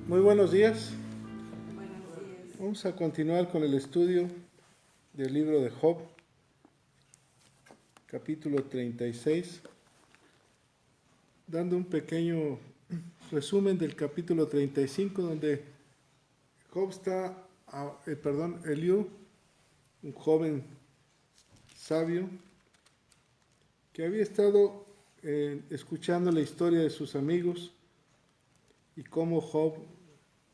Muy buenos días. Buenos días. Vamos a continuar con el estudio del libro de Job, capítulo 36, dando un pequeño resumen del capítulo 35, donde Job está, Eliú, un joven sabio, que había estado escuchando la historia de sus amigos y cómo Job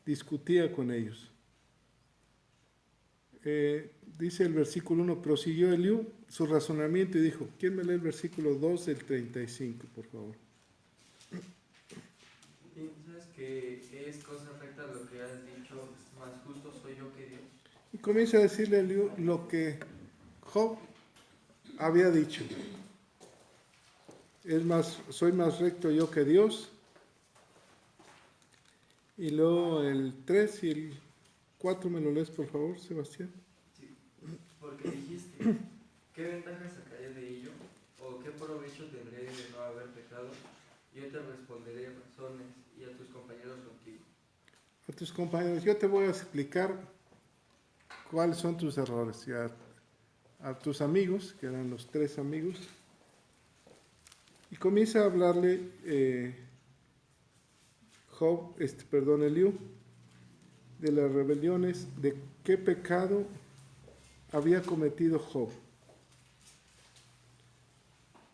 discutía con ellos. Dice el versículo 1, prosiguió Eliú su razonamiento y dijo, ¿quién me lee el versículo 2 del 35, por favor? ¿Piensas que es cosa recta lo que has dicho, más justo soy yo que Dios? Y comienza a decirle a Eliú lo que Job había dicho. Soy más recto yo que Dios. Y luego el 3 y el 4 me lo lees, por favor, Sebastián. Sí, porque dijiste, ¿qué ventaja sacaré de ello? ¿O qué provecho tendré de no haber pecado? Yo te responderé razones y a tus compañeros contigo. A tus compañeros, yo te voy a explicar cuáles son tus errores. Y a tus amigos, que eran los 3 amigos, y comienza a hablarle Eliú, de las rebeliones, de qué pecado había cometido Job.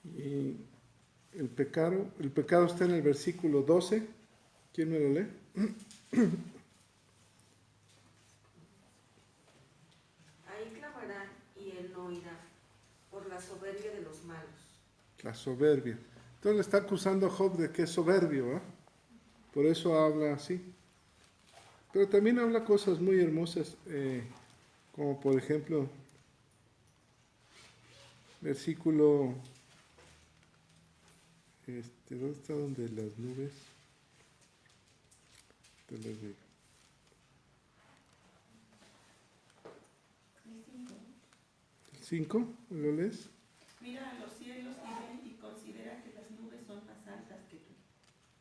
Y el pecado está en el versículo 12. ¿Quién me lo lee? Ahí clamarán y él no oirá, por la soberbia de los malos. La soberbia. Entonces le está acusando a Job de que es soberbio, ¿eh? Por eso habla así. Pero también habla cosas muy hermosas, como por ejemplo, versículo, ¿dónde está donde las nubes? Te lo digo. El 5, ¿lo lees? Mira a los cielos y ven y considera que las nubes son más altas que tú.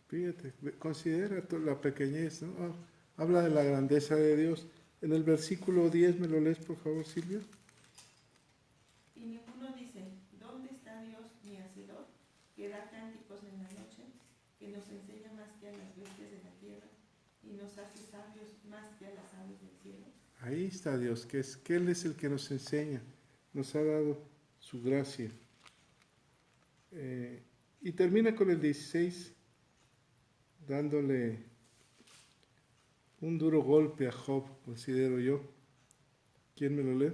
Fíjate, considera la pequeñez, ¿no? Habla de la grandeza de Dios. En el versículo 10, ¿me lo lees, por favor, Silvia? Y ninguno dice, ¿dónde está Dios mi hacedor, que da cánticos en la noche, que nos enseña más que a las bestias de la tierra, y nos hace sabios más que a las aves del cielo? Ahí está Dios, que Él es el que nos enseña, nos ha dado su gracia. Y termina con el 16, dándole un duro golpe a Job, considero yo. ¿Quién me lo lee?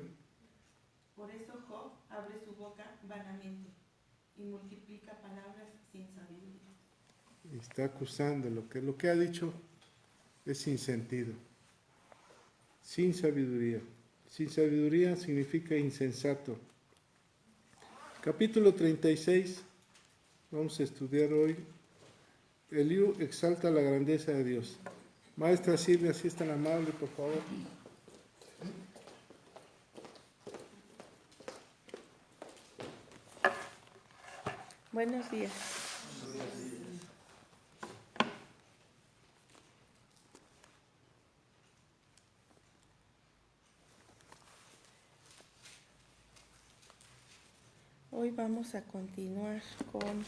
Por eso Job abre su boca vanamente y multiplica palabras sin sabiduría. Y está acusando lo que ha dicho es sin sentido, sin sabiduría. Sin sabiduría significa insensato. Capítulo 36, vamos a estudiar hoy. Eliú exalta la grandeza de Dios. Maestra Silvia, si es tan amable, por favor. Buenos días. Hoy vamos a continuar con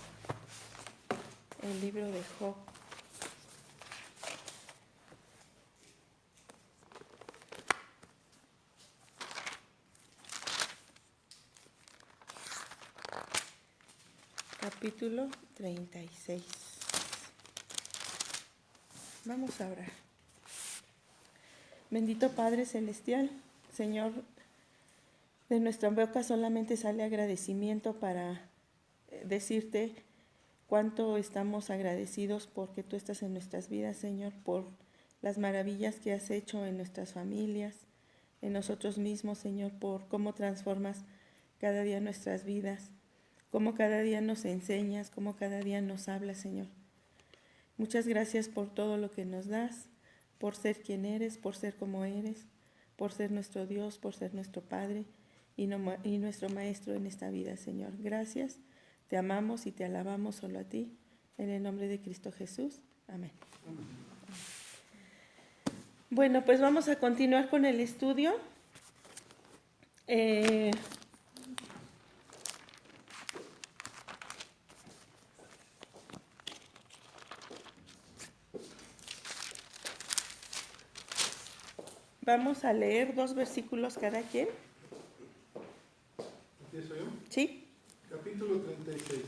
el libro de Job. Capítulo 36. Vamos a orar. Bendito Padre Celestial, Señor, de nuestra boca solamente sale agradecimiento para decirte cuánto estamos agradecidos porque tú estás en nuestras vidas, Señor, por las maravillas que has hecho en nuestras familias, en nosotros mismos, Señor, por cómo transformas cada día nuestras vidas, cómo cada día nos enseñas, cómo cada día nos hablas, Señor. Muchas gracias por todo lo que nos das, por ser quien eres, por ser como eres, por ser nuestro Dios, por ser nuestro Padre y nuestro Maestro en esta vida, Señor. Gracias, te amamos y te alabamos solo a ti, en el nombre de Cristo Jesús. Amén. Bueno, pues vamos a continuar con el estudio. Vamos a leer 2 versículos cada quien. ¿Empiezo yo? ¿Sí? Capítulo 36.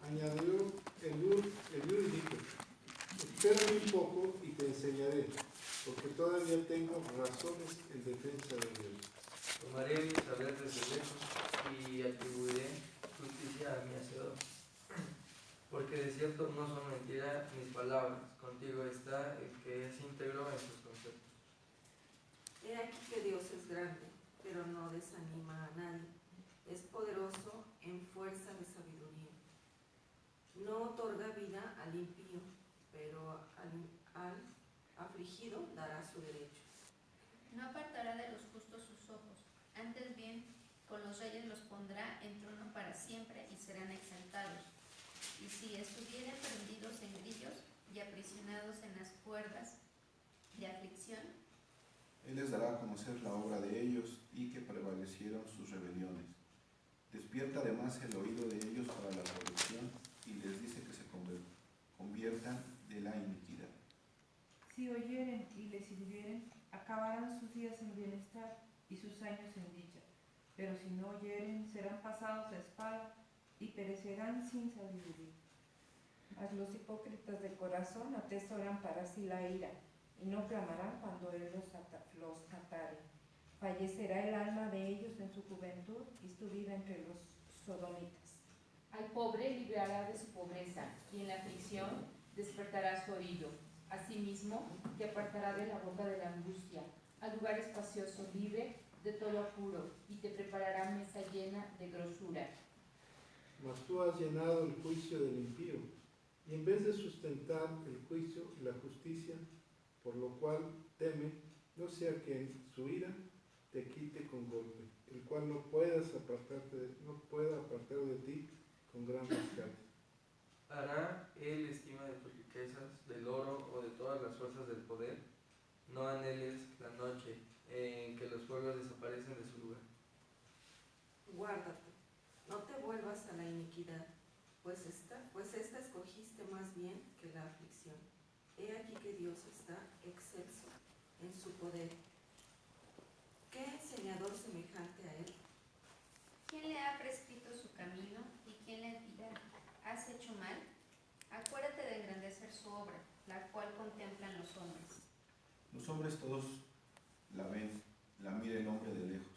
Añadió Eliú y dijo: espérame un poco y te enseñaré, porque todavía tengo razones en defensa de Dios. Tomaré mi saber desde lejos y atribuiré justicia a mi hacedor. Porque de cierto no son mentira mis palabras, contigo está el que es íntegro en sus conceptos. He aquí que Dios es grande, pero no desanima a nadie. Es poderoso en fuerza de sabiduría. No otorga vida al impío, pero al afligido dará su derecho. No apartará de los justos sus ojos, antes bien con los reyes los pondrá en trono para siempre y serán exaltados. Y si estuvieren prendidos en grillos y aprisionados en las cuerdas de aflicción, Él les dará a conocer la obra de ellos y que prevalecieron sus rebeliones. Despierta además el oído de ellos para la corrección y les dice que se conviertan de la iniquidad. Si oyeren y les sirvieren, acabarán sus días en bienestar y sus años en dicha. Pero si no oyeren, serán pasados a espada y perecerán sin sabiduría. Mas los hipócritas de corazón atesoran para sí la ira, y no clamarán cuando él los atare. Fallecerá el alma de ellos en su juventud y su vida entre los sodomitas. Al pobre librará de su pobreza, y en la aflicción despertará su oído. Asimismo, te apartará de la boca de la angustia, al lugar espacioso libre de todo apuro, y te preparará mesa llena de grosura. Mas tú has llenado el juicio del impío, y en vez de sustentar el juicio y la justicia, por lo cual teme, no sea que en su ira te quite con golpe, el cual no pueda apartar de ti con gran rescate. ¿Hará él estima de tus riquezas, del oro o de todas las fuerzas del poder? No anheles la noche en que los pueblos desaparecen de su lugar. Guárdate, no te vuelvas a la iniquidad, pues esta escogiste más bien que la aflicción. He aquí que Dios está excelso en su poder. ¿Qué enseñador semejante a él? ¿quién le ha prescrito su camino y quién le dirá, has hecho mal? Acuérdate de engrandecer su obra, la cual contemplan los hombres. Los hombres todos la ven, la mira el hombre de lejos.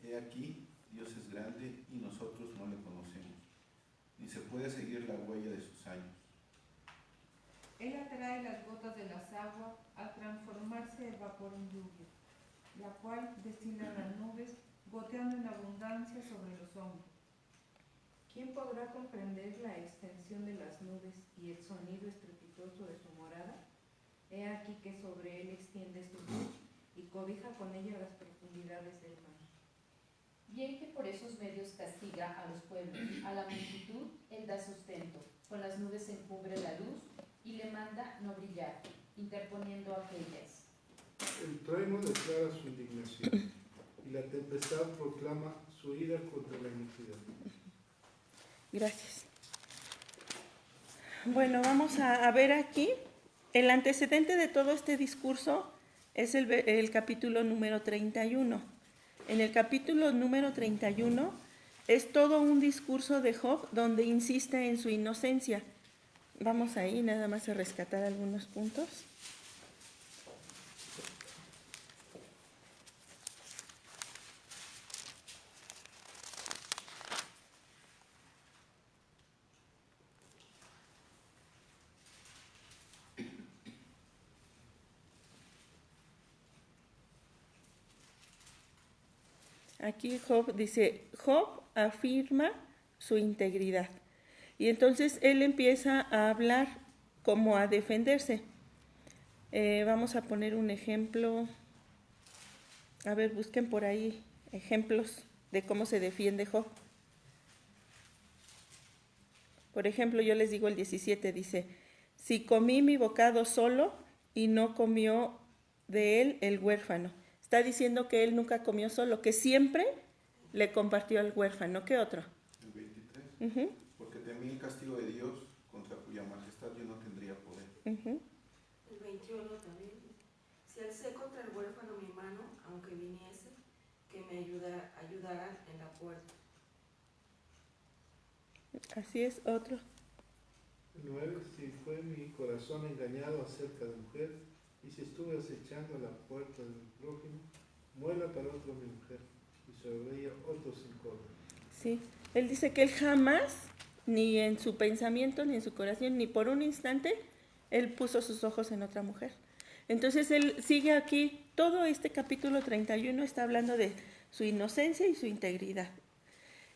He aquí, Dios es grande y nosotros no le conocemos, ni se puede seguir la huella de sus años. Él atrae las gotas de las aguas al transformarse el vapor en lluvia, la cual destila las nubes, goteando en abundancia sobre los hombres. ¿Quién podrá comprender la extensión de las nubes y el sonido estrepitoso de su morada? He aquí que sobre él extiende su luz y cobija con ella las profundidades del mar. Bien que por esos medios castiga a los pueblos, a la multitud él da sustento, con las nubes encubre la luz y le manda no brillar, interponiendo aquellas. El trueno declara su indignación, y la tempestad proclama su ira contra la iniquidad. Gracias. Bueno, vamos a ver aquí. El antecedente de todo este discurso es el capítulo número 31. En el capítulo número 31 es todo un discurso de Job donde insiste en su inocencia. Vamos ahí nada más a rescatar algunos puntos. Aquí Job dice, Job afirma su integridad. Y entonces él empieza a hablar como a defenderse. Vamos a poner un ejemplo. A ver, busquen por ahí ejemplos de cómo se defiende Job. Por ejemplo, yo les digo el 17, dice, si comí mi bocado solo y no comió de él el huérfano. Está diciendo que él nunca comió solo, que siempre le compartió al huérfano. ¿Qué otro? El 23. Ujú, Porque temí el castigo de Dios, contra cuya majestad yo no tendría poder. ujú. El 21 también. Si alcé contra el huérfano mi mano, aunque viniese, que me ayudaran en la puerta. Así es, otro. 9. Si fue mi corazón engañado acerca de mujer, y si estuve acechando a la puerta de mi prójimo, muela para otro mi mujer, y sobre ella otros 5 hombres. Sí, él dice que él jamás, ni en su pensamiento, ni en su corazón, ni por un instante, él puso sus ojos en otra mujer. Entonces él sigue aquí, todo este capítulo 31 está hablando de su inocencia y su integridad.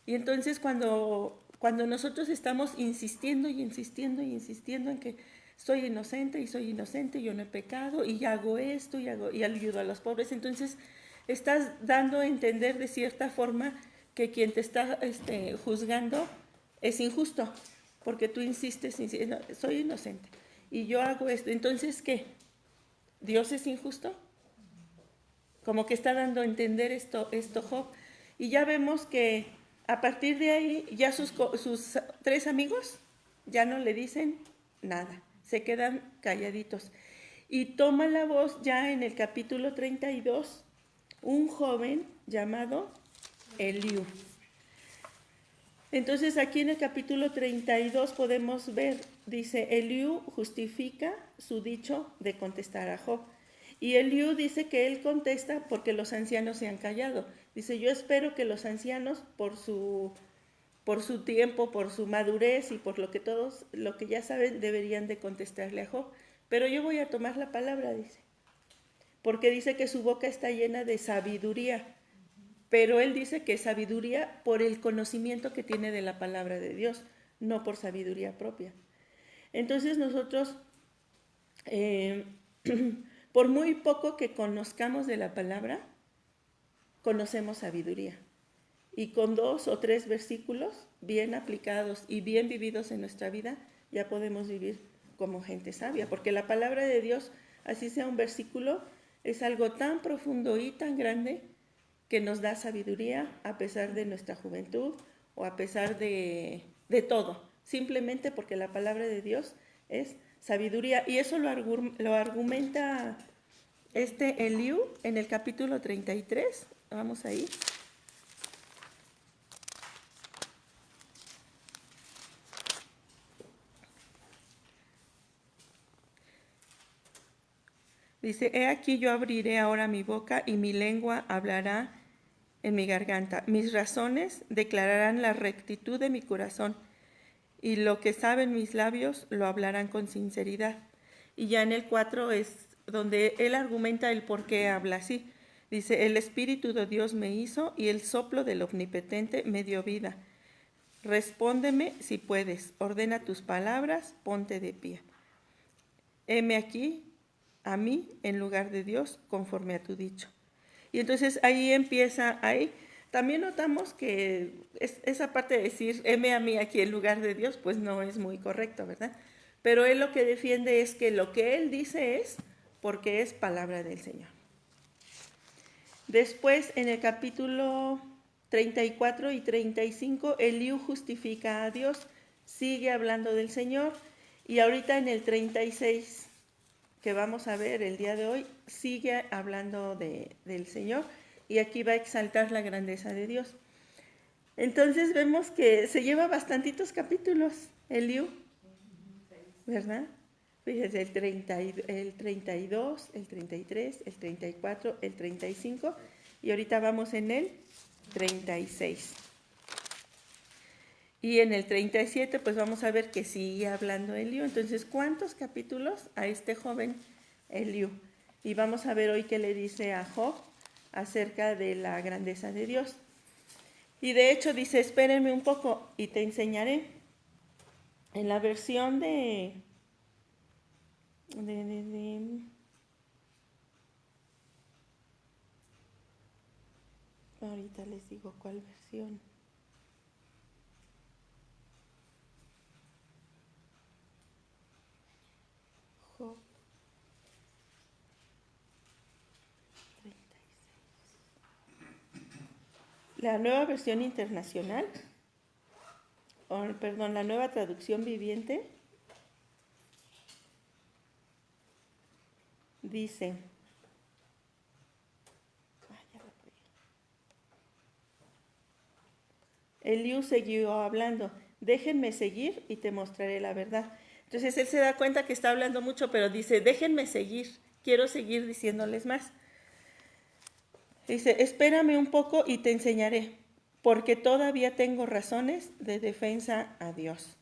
Y entonces cuando nosotros estamos insistiendo y insistiendo y insistiendo en que soy inocente, yo no he pecado, y hago esto, y ayudo a los pobres, entonces estás dando a entender de cierta forma que quien te está juzgando es injusto, porque tú insistes, no, soy inocente, y yo hago esto. Entonces, ¿qué? ¿Dios es injusto? Como que está dando a entender esto Job. Y ya vemos que a partir de ahí, ya sus 3 amigos ya no le dicen nada, se quedan calladitos. Y toma la voz ya en el capítulo 32 un joven llamado Eliú. Entonces aquí en el capítulo 32 podemos ver, dice, Eliú justifica su dicho de contestar a Job. Y Eliú dice que él contesta porque los ancianos se han callado. Dice, yo espero que los ancianos por su tiempo, por su madurez y por lo que ya saben, deberían de contestarle a Job. Pero yo voy a tomar la palabra, dice, porque dice que su boca está llena de sabiduría. Pero él dice que sabiduría por el conocimiento que tiene de la palabra de Dios, no por sabiduría propia. Entonces nosotros, por muy poco que conozcamos de la palabra, conocemos sabiduría. Y con 2 o 3 versículos bien aplicados y bien vividos en nuestra vida, ya podemos vivir como gente sabia. Porque la palabra de Dios, así sea un versículo, es algo tan profundo y tan grande que nos da sabiduría a pesar de nuestra juventud o a pesar de todo. Simplemente porque la palabra de Dios es sabiduría. Y eso lo argumenta Eliú en el capítulo 33. Vamos ahí. Dice, he aquí yo abriré ahora mi boca y mi lengua hablará en mi garganta. Mis razones declararán la rectitud de mi corazón y lo que saben mis labios lo hablarán con sinceridad. Y ya en el 4 es donde él argumenta el por qué habla así. Dice, el Espíritu de Dios me hizo y el soplo del Omnipotente me dio vida. Respóndeme si puedes, ordena tus palabras, ponte de pie. Heme aquí a mí en lugar de Dios, conforme a tu dicho. Y entonces ahí empieza, ahí también notamos que esa parte de decir, heme a mí aquí en lugar de Dios, pues no es muy correcto, ¿verdad? Pero él lo que defiende es que lo que él dice es porque es palabra del Señor. Después, en el capítulo 34 y 35, Eliú justifica a Dios, sigue hablando del Señor, y ahorita en el 36, que vamos a ver el día de hoy, sigue hablando del Señor, y aquí va a exaltar la grandeza de Dios. Entonces vemos que se lleva bastantitos capítulos, Eliú, ¿verdad? Fíjense, el 32, el 33, el 34, el 35, y ahorita vamos en el 36. Y en el 37, pues vamos a ver que sigue hablando Eliú. Entonces, ¿cuántos capítulos a este joven Eliú? Y vamos a ver hoy qué le dice a Job acerca de la grandeza de Dios. Y de hecho dice, espérenme un poco y te enseñaré. En la versión ahorita les digo cuál versión. Job. La nueva versión internacional, perdón, la nueva traducción viviente, dice, Eliú siguió hablando, déjenme seguir y te mostraré la verdad. Entonces él se da cuenta que está hablando mucho, pero dice, déjenme seguir, quiero seguir diciéndoles más. Dice, espérame un poco y te enseñaré, porque todavía tengo razones de defensa a Dios.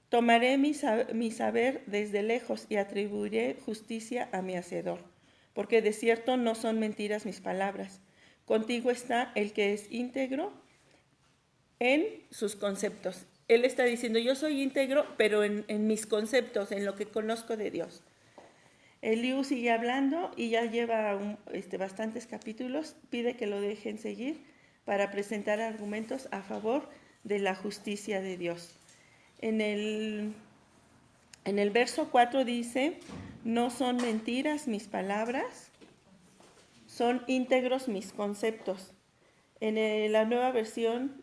Tomaré mi saber desde lejos y atribuiré justicia a mi Hacedor, porque de cierto no son mentiras mis palabras. Contigo está el que es íntegro en sus conceptos. Él está diciendo, yo soy íntegro, pero en mis conceptos, en lo que conozco de Dios. Eliú sigue hablando y ya lleva bastantes capítulos, pide que lo dejen seguir para presentar argumentos a favor de la justicia de Dios. En el verso 4 dice, no son mentiras mis palabras, son íntegros mis conceptos. En la nueva versión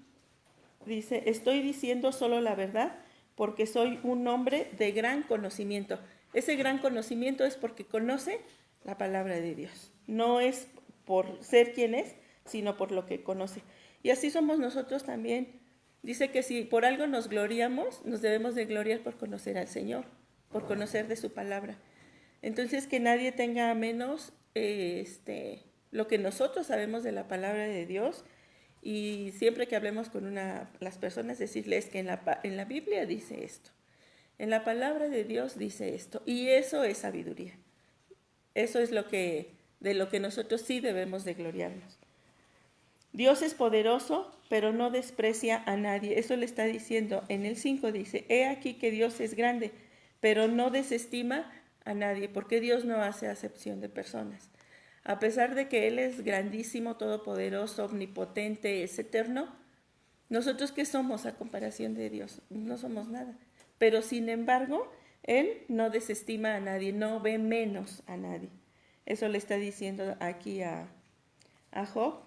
dice, estoy diciendo solo la verdad porque soy un hombre de gran conocimiento. Ese gran conocimiento es porque conoce la palabra de Dios. No es por ser quien es, sino por lo que conoce. Y así somos nosotros también. Dice que si por algo nos gloriamos, nos debemos de gloriar por conocer al Señor, por conocer de su palabra. Entonces, que nadie tenga menos lo que nosotros sabemos de la palabra de Dios. Y siempre que hablemos con las personas, decirles que en la Biblia dice esto. En la palabra de Dios dice esto, y eso es sabiduría. Eso es de lo que nosotros sí debemos de gloriarnos. Dios es poderoso, pero no desprecia a nadie. Eso le está diciendo. En el 5 dice, he aquí que Dios es grande, pero no desestima a nadie, porque Dios no hace acepción de personas. A pesar de que Él es grandísimo, todopoderoso, omnipotente, es eterno, nosotros ¿qué somos a comparación de Dios? No somos nada. Pero sin embargo, Él no desestima a nadie, no ve menos a nadie. Eso le está diciendo aquí a Job.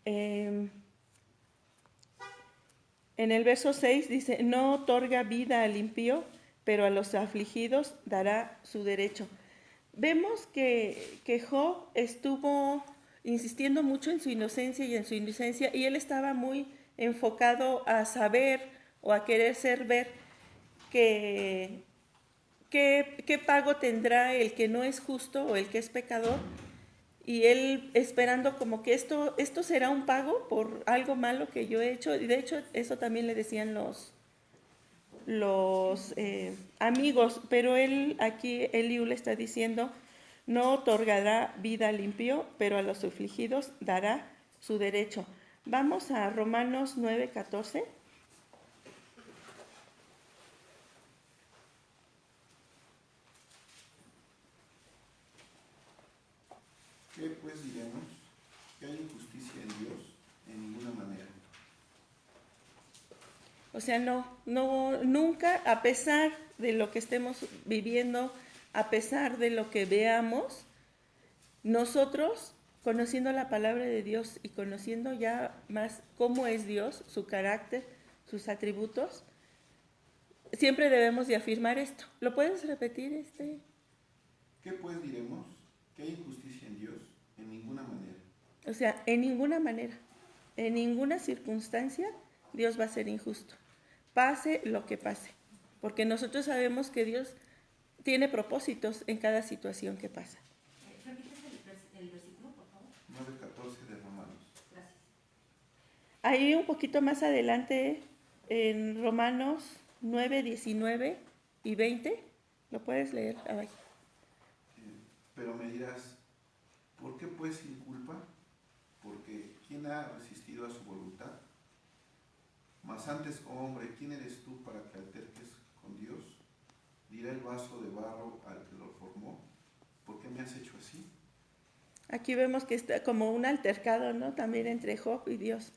En el verso 6 dice, no otorga vida al impío, pero a los afligidos dará su derecho. Vemos que Job estuvo insistiendo mucho en su inocencia y él estaba muy enfocado a saber o a querer ver qué pago tendrá el que no es justo o el que es pecador, y él esperando como que esto será un pago por algo malo que yo he hecho. Y de hecho eso también le decían los amigos, pero aquí Eliú le está diciendo, no otorgará vida al impío, pero a los afligidos dará su derecho. Vamos a Romanos 9:14. ¿Qué pues diremos? ¿Que hay injusticia en Dios? En ninguna manera. O sea, nunca, a pesar de lo que estemos viviendo, a pesar de lo que veamos, nosotros, conociendo la palabra de Dios y conociendo ya más cómo es Dios, su carácter, sus atributos, siempre debemos de afirmar esto. ¿Lo puedes repetir? ¿Qué pues diremos? ¿Que hay injusticia en Dios? En ninguna manera. O sea, en ninguna manera, en ninguna circunstancia, Dios va a ser injusto. Pase lo que pase. Porque nosotros sabemos que Dios tiene propósitos en cada situación que pasa. El versículo, por favor. 9:14 de Romanos. Gracias. Ahí un poquito más adelante, en Romanos 9, 19 y 20, ¿lo puedes leer abajo? Pero me dirás, ¿por qué pues sin culpa? Porque ¿quién ha resistido a su voluntad? Mas antes, oh hombre, ¿quién eres tú para que alterques con Dios? Dirá el vaso de barro al que lo formó, ¿por qué me has hecho así? Aquí vemos que está como un altercado, ¿no? También entre Job y Dios.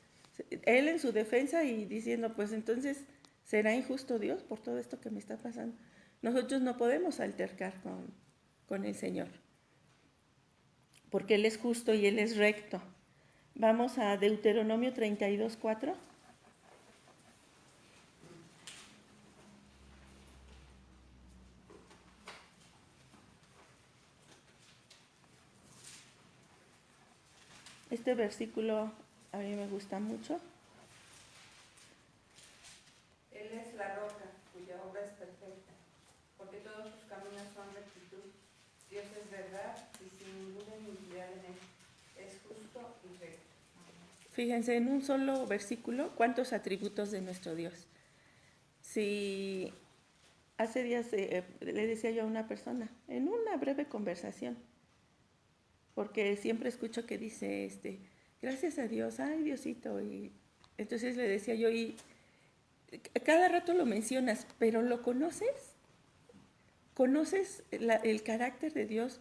Él en su defensa y diciendo, pues entonces, ¿será injusto Dios por todo esto que me está pasando? Nosotros no podemos altercar con el Señor, porque Él es justo y Él es recto. Vamos a Deuteronomio 32:4. Este versículo a mí me gusta mucho. Él es la roca, cuya obra es perfecta, porque todos sus caminos son rectitud. Dios es verdad y sin ninguna iniquidad en él. Es justo y recto. Fíjense, en un solo versículo, cuántos atributos de nuestro Dios. Si hace días le decía yo a una persona, en una breve conversación, porque siempre escucho que dice, gracias a Dios, ay Diosito, y entonces le decía yo, y cada rato lo mencionas, pero ¿lo conoces? ¿Conoces el carácter de Dios?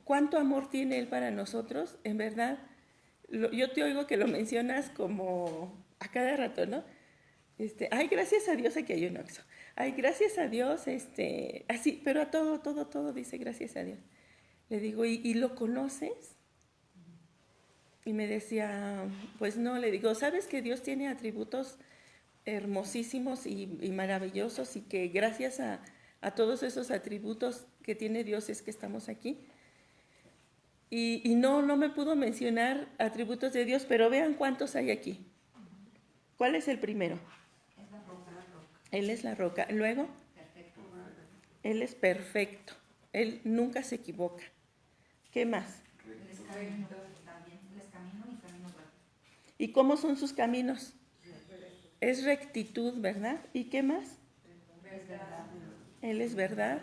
¿Cuánto amor tiene Él para nosotros? En verdad, yo te oigo que lo mencionas como a cada rato, ¿no? Ay, gracias a Dios aquí hay un Oxxo. Ay, gracias a Dios, así, pero a todo dice gracias a Dios. Le digo, ¿y lo conoces? Y me decía, pues no, le digo, ¿sabes que Dios tiene atributos hermosísimos y maravillosos y que gracias a todos esos atributos que tiene Dios es que estamos aquí? Y no me pudo mencionar atributos de Dios, pero vean cuántos hay aquí. ¿Cuál es el primero? Es la roca. Él es la roca. Luego, Perfecto. Él es perfecto. Él nunca se equivoca. ¿Qué más? Les camino también, les camino y camino recto. ¿Y cómo son sus caminos? Es rectitud, ¿verdad? ¿Y qué más? Es verdad. Él es verdad.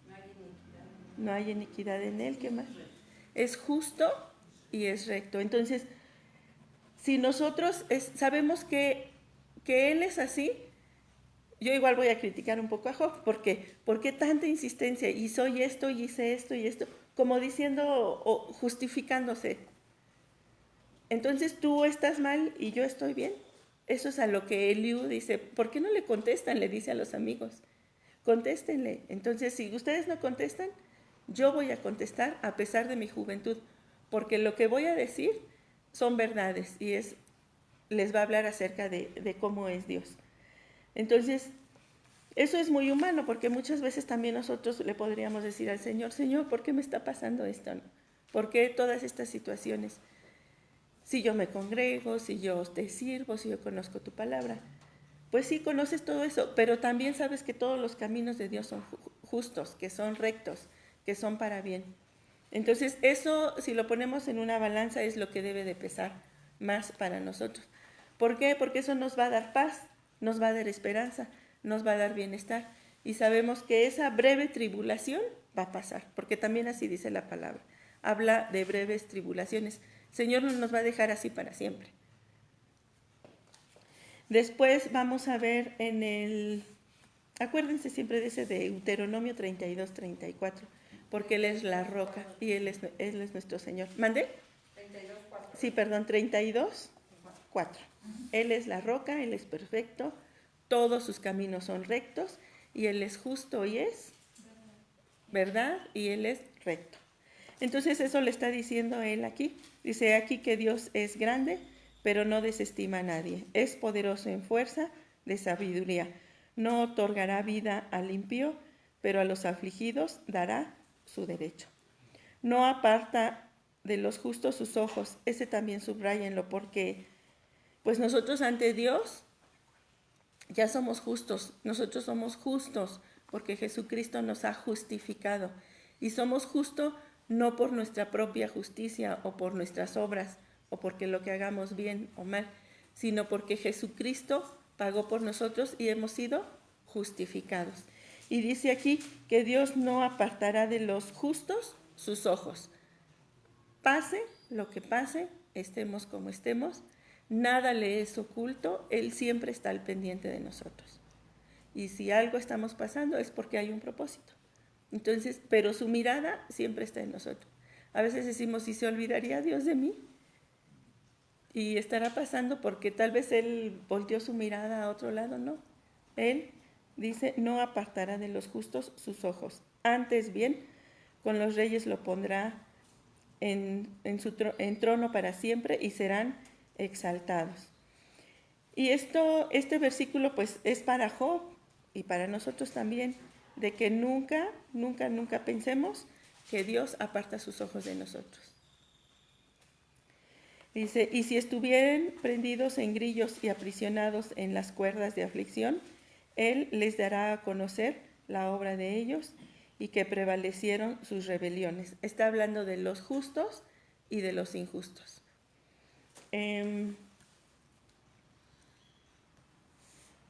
No hay iniquidad. No hay iniquidad en Él. ¿Qué más? Es justo y es recto. Entonces, si nosotros sabemos que Él es así, yo igual voy a criticar un poco a Job. ¿Por qué? ¿Por qué tanta insistencia? Y soy esto, y hice esto, y esto. Como diciendo o justificándose. Entonces tú estás mal y yo estoy bien. Eso es a lo que Eliú dice. ¿Por qué no le contestan? Le dice a los amigos. Contéstenle. Entonces, si ustedes no contestan, yo voy a contestar a pesar de mi juventud. Porque lo que voy a decir son verdades y les va a hablar acerca de cómo es Dios. Entonces, eso es muy humano, porque muchas veces también nosotros le podríamos decir al Señor, Señor, ¿por qué me está pasando esto? ¿Por qué todas estas situaciones? Si yo me congrego, si yo te sirvo, si yo conozco tu palabra. Pues sí, conoces todo eso, pero también sabes que todos los caminos de Dios son justos, que son rectos, que son para bien. Entonces, eso, si lo ponemos en una balanza, es lo que debe de pesar más para nosotros. ¿Por qué? Porque eso nos va a dar paz, nos va a dar esperanza, nos va a dar bienestar. Y sabemos que esa breve tribulación va a pasar, porque también así dice la palabra. Habla de breves tribulaciones. El Señor no nos va a dejar así para siempre. Después vamos a ver acuérdense siempre de ese de Deuteronomio 32-34, porque Él es la roca y Él es nuestro Señor. ¿Mandé? 32:4. Sí, perdón, 32:4. Él es la roca, Él es perfecto, todos sus caminos son rectos y Él es justo y es verdad y Él es recto. Entonces eso le está diciendo Él aquí. Dice aquí que Dios es grande, pero no desestima a nadie. Es poderoso en fuerza de sabiduría. No otorgará vida al impío, pero a los afligidos dará su derecho. No aparta de los justos sus ojos. Ese también subráyenlo, porque pues nosotros ante Dios ya somos justos. Nosotros somos justos porque Jesucristo nos ha justificado. Y somos justos no por nuestra propia justicia o por nuestras obras o porque lo que hagamos bien o mal, sino porque Jesucristo pagó por nosotros y hemos sido justificados. Y dice aquí que Dios no apartará de los justos sus ojos. Pase lo que pase, estemos como estemos, nada le es oculto, Él siempre está al pendiente de nosotros. Y si algo estamos pasando es porque hay un propósito. Entonces, pero su mirada siempre está en nosotros. A veces decimos, ¿y se olvidaría Dios de mí? Y estará pasando porque tal vez Él volteó su mirada a otro lado, ¿no? Él dice, no apartará de los justos sus ojos. Antes bien, con los reyes lo pondrá en trono para siempre y serán exaltados. Y este versículo pues es para Job y para nosotros también, de que nunca, nunca, nunca pensemos que Dios aparta sus ojos de nosotros. Dice, y si estuvieren prendidos en grillos y aprisionados en las cuerdas de aflicción, Él les dará a conocer la obra de ellos y que prevalecieron sus rebeliones. Está hablando de los justos y de los injustos.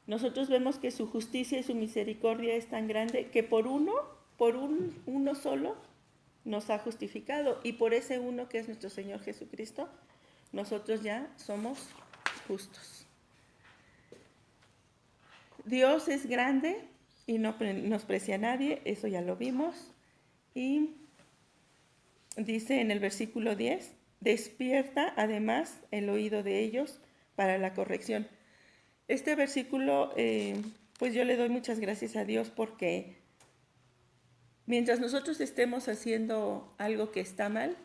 Nosotros vemos que su justicia y su misericordia es tan grande que por uno solo nos ha justificado, y por ese uno que es nuestro Señor Jesucristo, nosotros ya somos justos. Dios es grande y no menosprecia a nadie, eso ya lo vimos. Y dice en el versículo 10, despierta además el oído de ellos para la corrección. Este versículo, pues yo le doy muchas gracias a Dios, porque mientras nosotros estemos haciendo algo que está mal,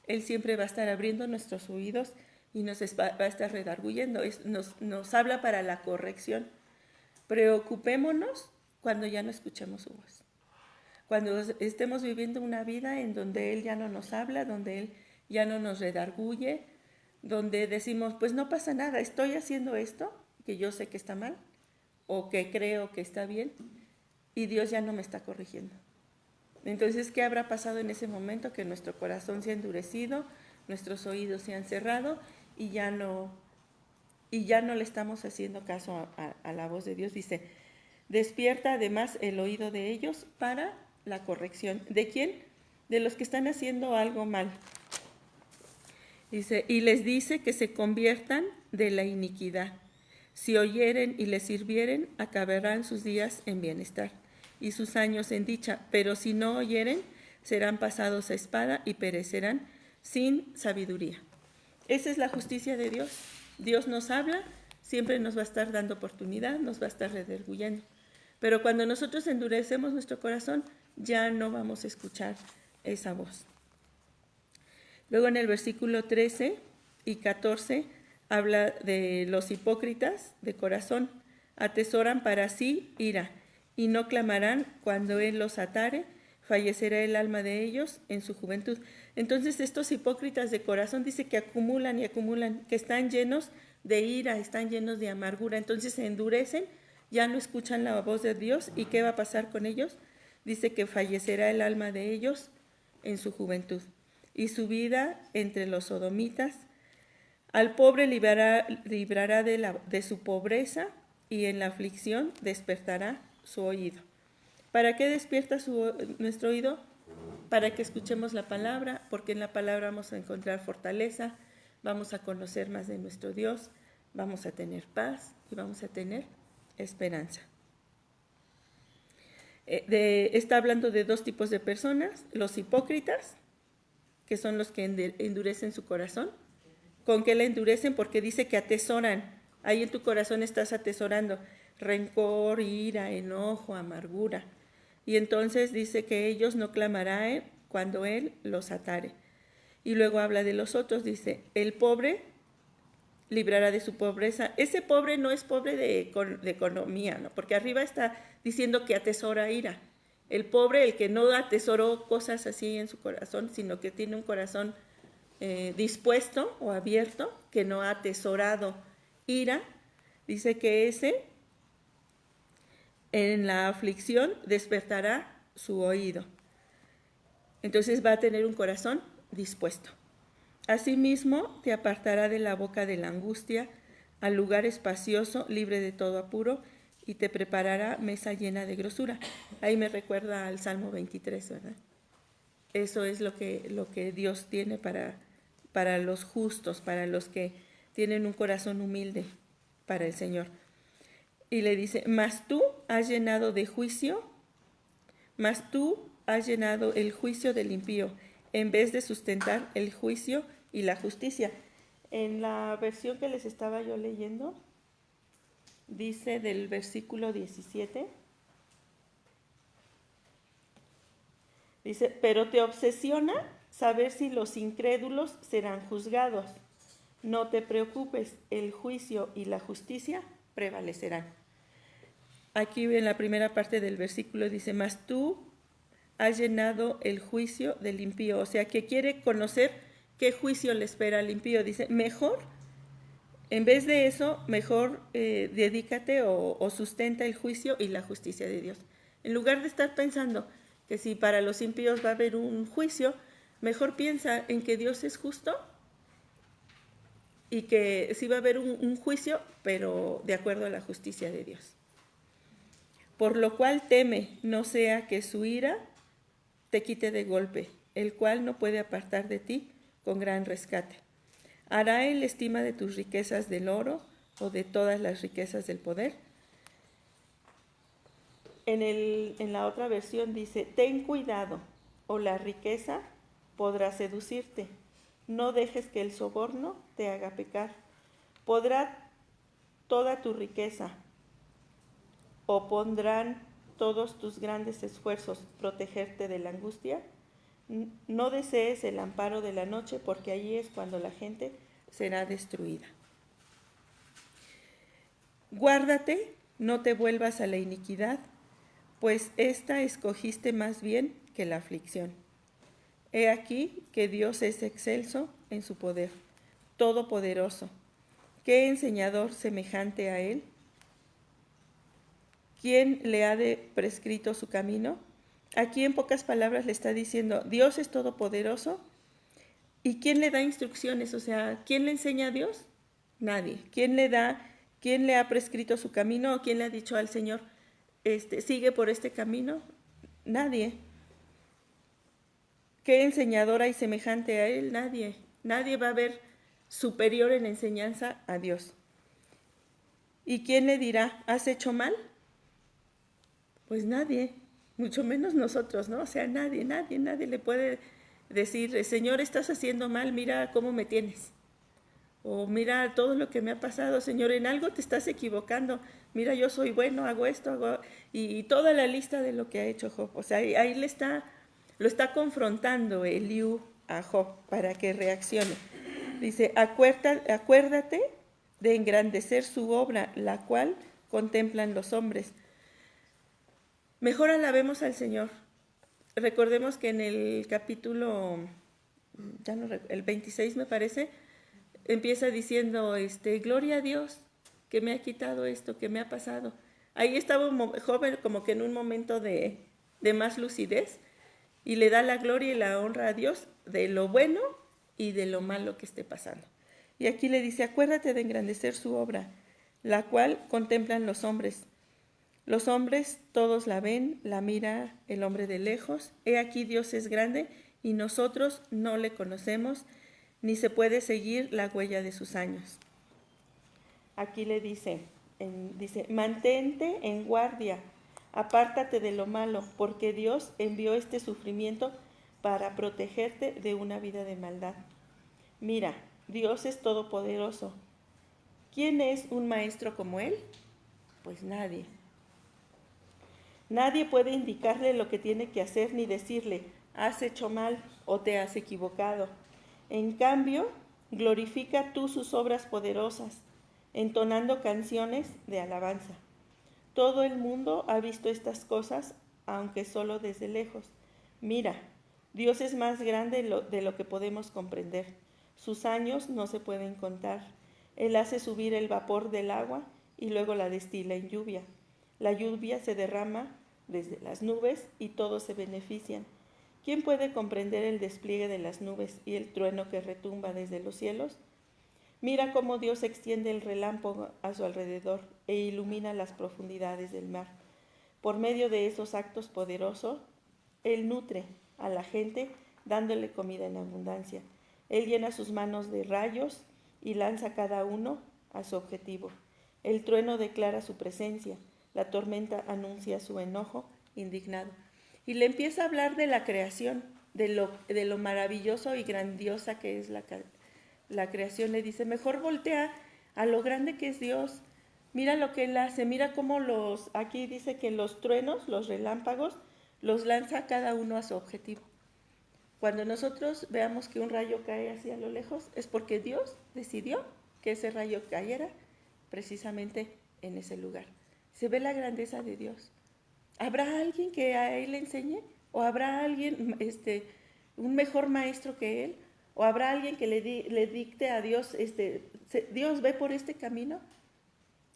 Él siempre va a estar abriendo nuestros oídos y nos va a estar redarguyendo. Nos habla para la corrección. Preocupémonos cuando ya no escuchemos su voz. Cuando estemos viviendo una vida en donde Él ya no nos habla, donde Él ya no nos redarguye, donde decimos, pues no pasa nada, estoy haciendo esto, que yo sé que está mal, o que creo que está bien, y Dios ya no me está corrigiendo. Entonces, ¿qué habrá pasado en ese momento? Que nuestro corazón se ha endurecido, nuestros oídos se han cerrado, y ya no le estamos haciendo caso a la voz de Dios. Dice, despierta además el oído de ellos para la corrección. ¿De quién? De los que están haciendo algo mal. Dice, y les dice que se conviertan de la iniquidad. Si oyeren y les sirvieren, acabarán sus días en bienestar y sus años en dicha. Pero si no oyeren, serán pasados a espada y perecerán sin sabiduría. Esa es la justicia de Dios. Dios nos habla, siempre nos va a estar dando oportunidad, nos va a estar redarguyendo. Pero cuando nosotros endurecemos nuestro corazón, ya no vamos a escuchar esa voz. Luego en el versículo 13 y 14 habla de los hipócritas de corazón. Atesoran para sí ira y no clamarán cuando Él los atare, fallecerá el alma de ellos en su juventud. Entonces estos hipócritas de corazón dice que acumulan y acumulan, que están llenos de ira, están llenos de amargura. Entonces se endurecen, ya no escuchan la voz de Dios. ¿Y qué va a pasar con ellos? Dice que fallecerá el alma de ellos en su juventud y su vida entre los sodomitas. Al pobre librará de su pobreza y en la aflicción despertará su oído. ¿Para qué despierta nuestro oído? Para que escuchemos la palabra, porque en la palabra vamos a encontrar fortaleza, vamos a conocer más de nuestro Dios, vamos a tener paz y vamos a tener esperanza. Está hablando de dos tipos de personas, los hipócritas, que son los que endurecen su corazón. ¿Con qué le endurecen? Porque dice que atesoran. Ahí en tu corazón estás atesorando rencor, ira, enojo, amargura. Y entonces dice que ellos no clamarán cuando Él los atare. Y luego habla de los otros, dice, el pobre librará de su pobreza. Ese pobre no es pobre de economía, ¿no? Porque arriba está diciendo que atesora ira. El pobre, el que no atesoró cosas así en su corazón, sino que tiene un corazón dispuesto o abierto, que no ha atesorado ira, dice que ese en la aflicción despertará su oído. Entonces va a tener un corazón dispuesto. Asimismo, te apartará de la boca de la angustia al lugar espacioso, libre de todo apuro, y te preparará mesa llena de grosura. Ahí me recuerda al Salmo 23, ¿verdad? Eso es lo que Dios tiene para los justos, para los que tienen un corazón humilde para el Señor. Y le dice, mas tú has llenado de juicio, mas tú has llenado el juicio del impío, en vez de sustentar el juicio y la justicia. En la versión que les estaba yo leyendo, dice del versículo 17, dice, pero te obsesiona saber si los incrédulos serán juzgados. No te preocupes, el juicio y la justicia prevalecerán. Aquí en la primera parte del versículo dice, mas tú has llenado el juicio del impío. O sea, que quiere conocer qué juicio le espera al impío. Dice, mejor, en vez de eso, mejor dedícate o sustenta el juicio y la justicia de Dios. En lugar de estar pensando que si para los impíos va a haber un juicio, mejor piensa en que Dios es justo y que sí va a haber un juicio, pero de acuerdo a la justicia de Dios. Por lo cual teme, no sea que su ira te quite de golpe, el cual no puede apartar de ti con gran rescate. ¿Hará él estima de tus riquezas del oro o de todas las riquezas del poder? En la otra versión dice, ten cuidado, o la riqueza podrá seducirte. No dejes que el soborno te haga pecar. ¿Podrá toda tu riqueza o pondrán todos tus grandes esfuerzos protegerte de la angustia? No desees el amparo de la noche, porque allí es cuando la gente será destruida. Guárdate, no te vuelvas a la iniquidad, pues esta escogiste más bien que la aflicción. He aquí que Dios es excelso en su poder, todopoderoso. ¿Qué enseñador semejante a él? ¿Quién le ha prescrito su camino? Aquí en pocas palabras le está diciendo, Dios es todopoderoso. ¿Y quién le da instrucciones? O sea, ¿quién le enseña a Dios? Nadie. ¿Quién le ha prescrito su camino? ¿O quién le ha dicho al Señor, sigue por este camino? Nadie. ¿Qué enseñador hay semejante a él? Nadie. Nadie va a haber superior en enseñanza a Dios. ¿Y quién le dirá, has hecho mal? Pues nadie, mucho menos nosotros, ¿no? O sea, nadie le puede decir, Señor, estás haciendo mal, mira cómo me tienes. O mira todo lo que me ha pasado, Señor, en algo te estás equivocando. Mira, yo soy bueno, hago esto, y toda la lista de lo que ha hecho Job. O sea, ahí lo está confrontando Eliú a Job para que reaccione. Dice, acuérdate de engrandecer su obra, la cual contemplan los hombres. Mejor alabemos al Señor. Recordemos que en el capítulo, el 26 me parece, empieza diciendo, gloria a Dios que me ha quitado esto, que me ha pasado. Ahí estaba joven como que en un momento de más lucidez y le da la gloria y la honra a Dios de lo bueno y de lo malo que esté pasando. Y aquí le dice, acuérdate de engrandecer su obra, la cual contemplan los hombres. Los hombres todos la ven, la mira el hombre de lejos. He aquí Dios es grande y nosotros no le conocemos, ni se puede seguir la huella de sus años. Aquí le dice, mantente en guardia, apártate de lo malo, porque Dios envió este sufrimiento para protegerte de una vida de maldad. Mira, Dios es todopoderoso. ¿Quién es un maestro como él? Pues nadie. Nadie puede indicarle lo que tiene que hacer ni decirle, has hecho mal o te has equivocado. En cambio, glorifica tú sus obras poderosas, entonando canciones de alabanza. Todo el mundo ha visto estas cosas, aunque solo desde lejos. Mira, Dios es más grande de lo que podemos comprender. Sus años no se pueden contar. Él hace subir el vapor del agua y luego la destila en lluvia. La lluvia se derrama desde las nubes y todos se benefician. ¿Quién puede comprender el despliegue de las nubes y el trueno que retumba desde los cielos? Mira cómo Dios extiende el relámpago a su alrededor e ilumina las profundidades del mar. Por medio de esos actos poderosos, Él nutre a la gente dándole comida en abundancia. Él llena sus manos de rayos y lanza cada uno a su objetivo. El trueno declara su presencia, la tormenta anuncia su enojo indignado. Y le empieza a hablar de la creación, de lo maravilloso y grandiosa que es la creación. Le dice, mejor voltea a lo grande que es Dios. Mira lo que Él hace, mira cómo aquí dice que los truenos, los relámpagos, los lanza cada uno a su objetivo. Cuando nosotros veamos que un rayo cae hacia lo lejos, es porque Dios decidió que ese rayo cayera precisamente en ese lugar. Se ve la grandeza de Dios. ¿Habrá alguien que a Él le enseñe? ¿O habrá alguien, un mejor maestro que Él? ¿O habrá alguien que le dicte a Dios, Dios ve por este camino?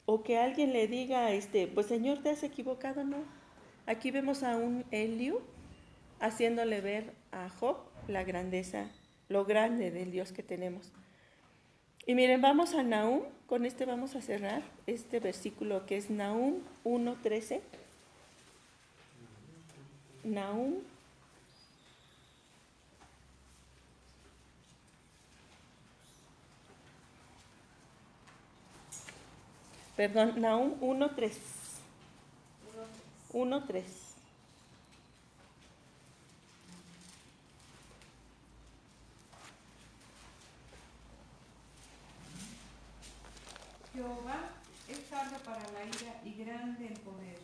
¿O que alguien le diga, pues Señor, te has equivocado? No. Aquí vemos a un Eliú haciéndole ver a Job la grandeza, lo grande del Dios que tenemos. Y miren, vamos a Nahum, con este vamos a cerrar este versículo que es Nahum 1:13. Nahum 1:3. 1:3. Jehová es tardo para la ira y grande en poder,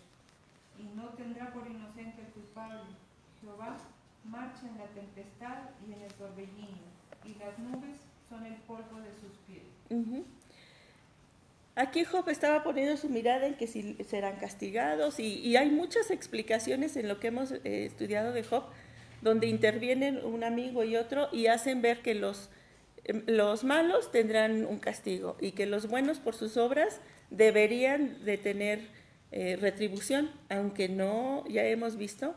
y no tendrá por inocente el culpable. Jehová marcha en la tempestad y en el torbellino, y las nubes son el polvo de sus pies. Uh-huh. Aquí Job estaba poniendo su mirada en que si serán castigados, y hay muchas explicaciones en lo que hemos estudiado de Job, donde intervienen un amigo y otro y hacen ver que los malos tendrán un castigo y que los buenos por sus obras deberían de tener retribución, aunque no, ya hemos visto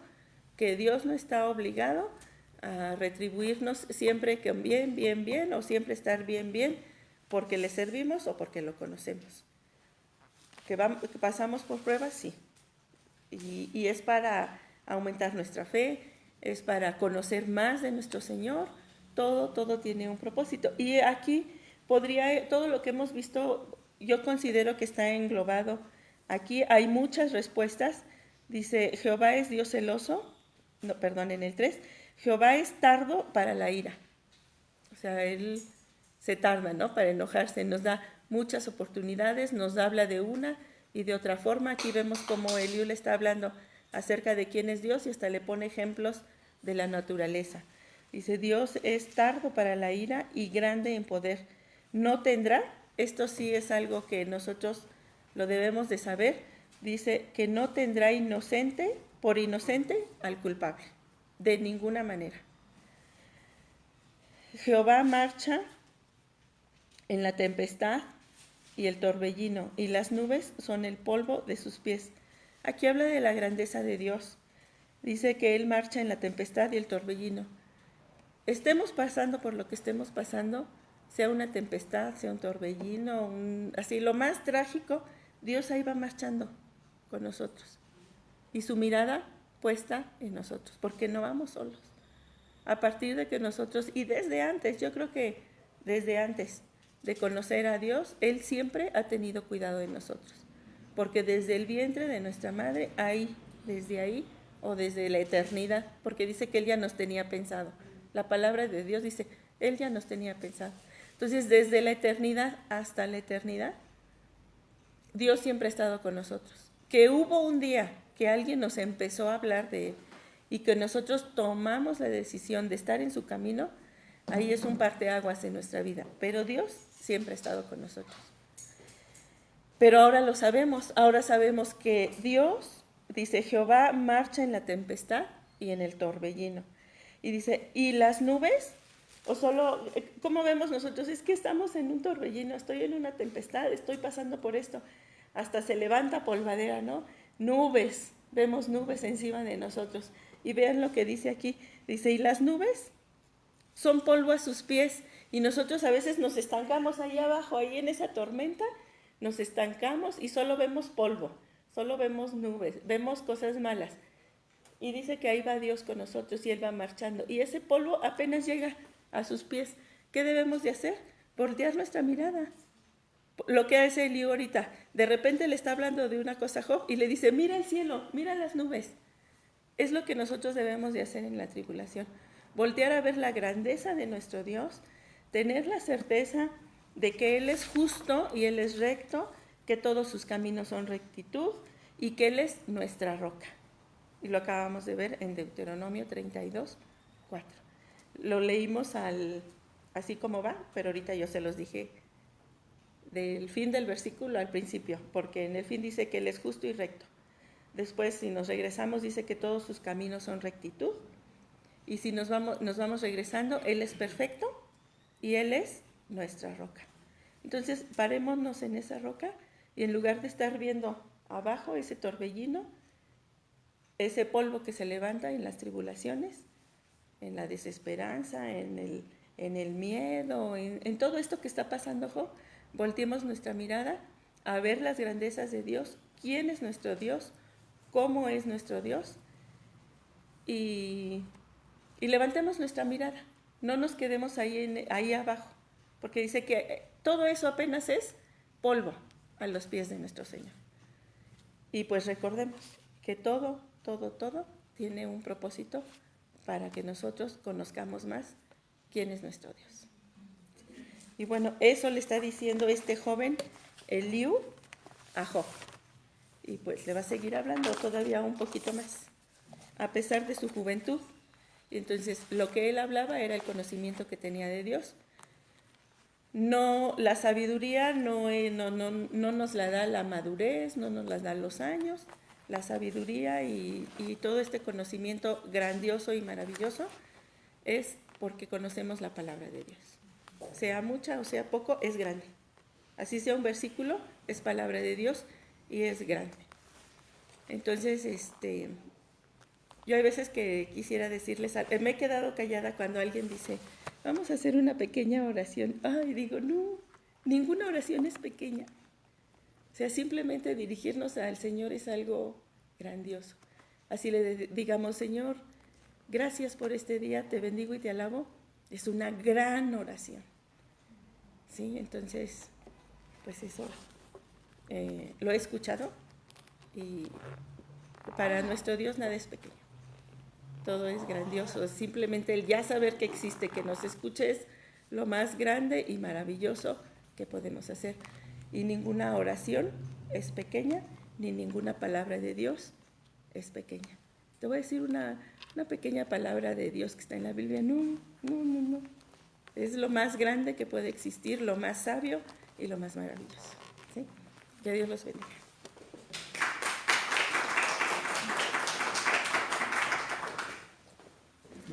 que Dios no está obligado a retribuirnos siempre que bien, o siempre estar bien, porque le servimos o porque lo conocemos. Que pasamos por pruebas, sí. Y es para aumentar nuestra fe, es para conocer más de nuestro Señor. Todo tiene un propósito. Y aquí todo lo que hemos visto, yo considero que está englobado. Aquí hay muchas respuestas. Dice, Jehová es Dios celoso. No, perdón, en el 3. Jehová es tardo para la ira. O sea, Él se tarda, ¿no? Para enojarse. Nos da muchas oportunidades, nos habla de una y de otra forma. Aquí vemos cómo Eliú le está hablando acerca de quién es Dios y hasta le pone ejemplos de la naturaleza. Dice, Dios es tardo para la ira y grande en poder. No tendrá, esto sí es algo que nosotros lo debemos de saber, dice que no tendrá por inocente al culpable, de ninguna manera. Jehová marcha en la tempestad y el torbellino, y las nubes son el polvo de sus pies. Aquí habla de la grandeza de Dios. Dice que Él marcha en la tempestad y el torbellino. Estemos pasando por lo que estemos pasando, sea una tempestad, sea un torbellino, así lo más trágico, Dios ahí va marchando con nosotros. Y su mirada puesta en nosotros, porque no vamos solos. A partir de que nosotros, y desde antes, yo creo que desde antes de conocer a Dios, Él siempre ha tenido cuidado de nosotros. Porque desde el vientre de nuestra madre, desde ahí, o desde la eternidad, porque dice que Él ya nos tenía pensado. La palabra de Dios dice, Él ya nos tenía pensado. Entonces, desde la eternidad hasta la eternidad, Dios siempre ha estado con nosotros. Que hubo un día que alguien nos empezó a hablar de Él y que nosotros tomamos la decisión de estar en su camino, ahí es un parteaguas en nuestra vida. Pero Dios siempre ha estado con nosotros. Pero ahora lo sabemos, ahora sabemos que Dios, dice, Jehová marcha en la tempestad y en el torbellino. Y dice, ¿y las nubes? O solo, ¿cómo vemos nosotros? Es que estamos en un torbellino, estoy en una tempestad, estoy pasando por esto. Hasta se levanta polvadera, ¿no? Nubes, vemos nubes encima de nosotros. Y vean lo que dice aquí. Dice, ¿y las nubes? Son polvo a sus pies. Y nosotros a veces nos estancamos ahí abajo, ahí en esa tormenta, nos estancamos y solo vemos polvo, solo vemos nubes, vemos cosas malas. Y dice que ahí va Dios con nosotros y Él va marchando. Y ese polvo apenas llega a sus pies. ¿Qué debemos de hacer? Voltear nuestra mirada. Lo que hace Eliú ahorita, de repente le está hablando de una cosa a Job y le dice, mira el cielo, mira las nubes. Es lo que nosotros debemos de hacer en la tribulación. Voltear a ver la grandeza de nuestro Dios, tener la certeza de que Él es justo y Él es recto, que todos sus caminos son rectitud y que Él es nuestra roca. Y lo acabamos de ver en Deuteronomio 32:4. lo leímos así como va, pero ahorita yo se los dije del fin del versículo al principio, porque en el fin dice que Él es justo y recto. Después, si nos regresamos, dice que todos sus caminos son rectitud. Y si nos vamos regresando, Él es perfecto y Él es nuestra roca. Entonces, parémonos en esa roca y en lugar de estar viendo abajo ese torbellino, ese polvo que se levanta en las tribulaciones, en la desesperanza, en el miedo, en todo esto que está pasando, Job, volteemos nuestra mirada a ver las grandezas de Dios, quién es nuestro Dios, cómo es nuestro Dios, y levantemos nuestra mirada. No nos quedemos ahí abajo, porque dice que todo eso apenas es polvo a los pies de nuestro Señor. Y pues recordemos que todo tiene un propósito para que nosotros conozcamos más quién es nuestro Dios. Y bueno, eso le está diciendo este joven Eliú a Job. Y pues le va a seguir hablando todavía un poquito más, a pesar de su juventud. Y entonces lo que él hablaba era el conocimiento que tenía de Dios. No, la sabiduría no nos la da la madurez, no nos la da los años. La sabiduría y todo este conocimiento grandioso y maravilloso es porque conocemos la palabra de Dios. Sea mucha o sea poco, es grande. Así sea un versículo, es palabra de Dios y es grande. Entonces, yo hay veces que quisiera decirles, me he quedado callada cuando alguien dice, vamos a hacer una pequeña oración. Ay, digo, no, ninguna oración es pequeña. O sea, simplemente dirigirnos al Señor es algo grandioso. Así le digamos, Señor, gracias por este día, te bendigo y te alabo. Es una gran oración. ¿Sí? Entonces, pues eso lo he escuchado y para nuestro Dios nada es pequeño. Todo es grandioso. Simplemente el ya saber que existe, que nos escuche es lo más grande y maravilloso que podemos hacer. Y ninguna oración es pequeña, ni ninguna palabra de Dios es pequeña. Te voy a decir una pequeña palabra de Dios que está en la Biblia. No. Es lo más grande que puede existir, lo más sabio y lo más maravilloso. ¿Sí? Que Dios los bendiga.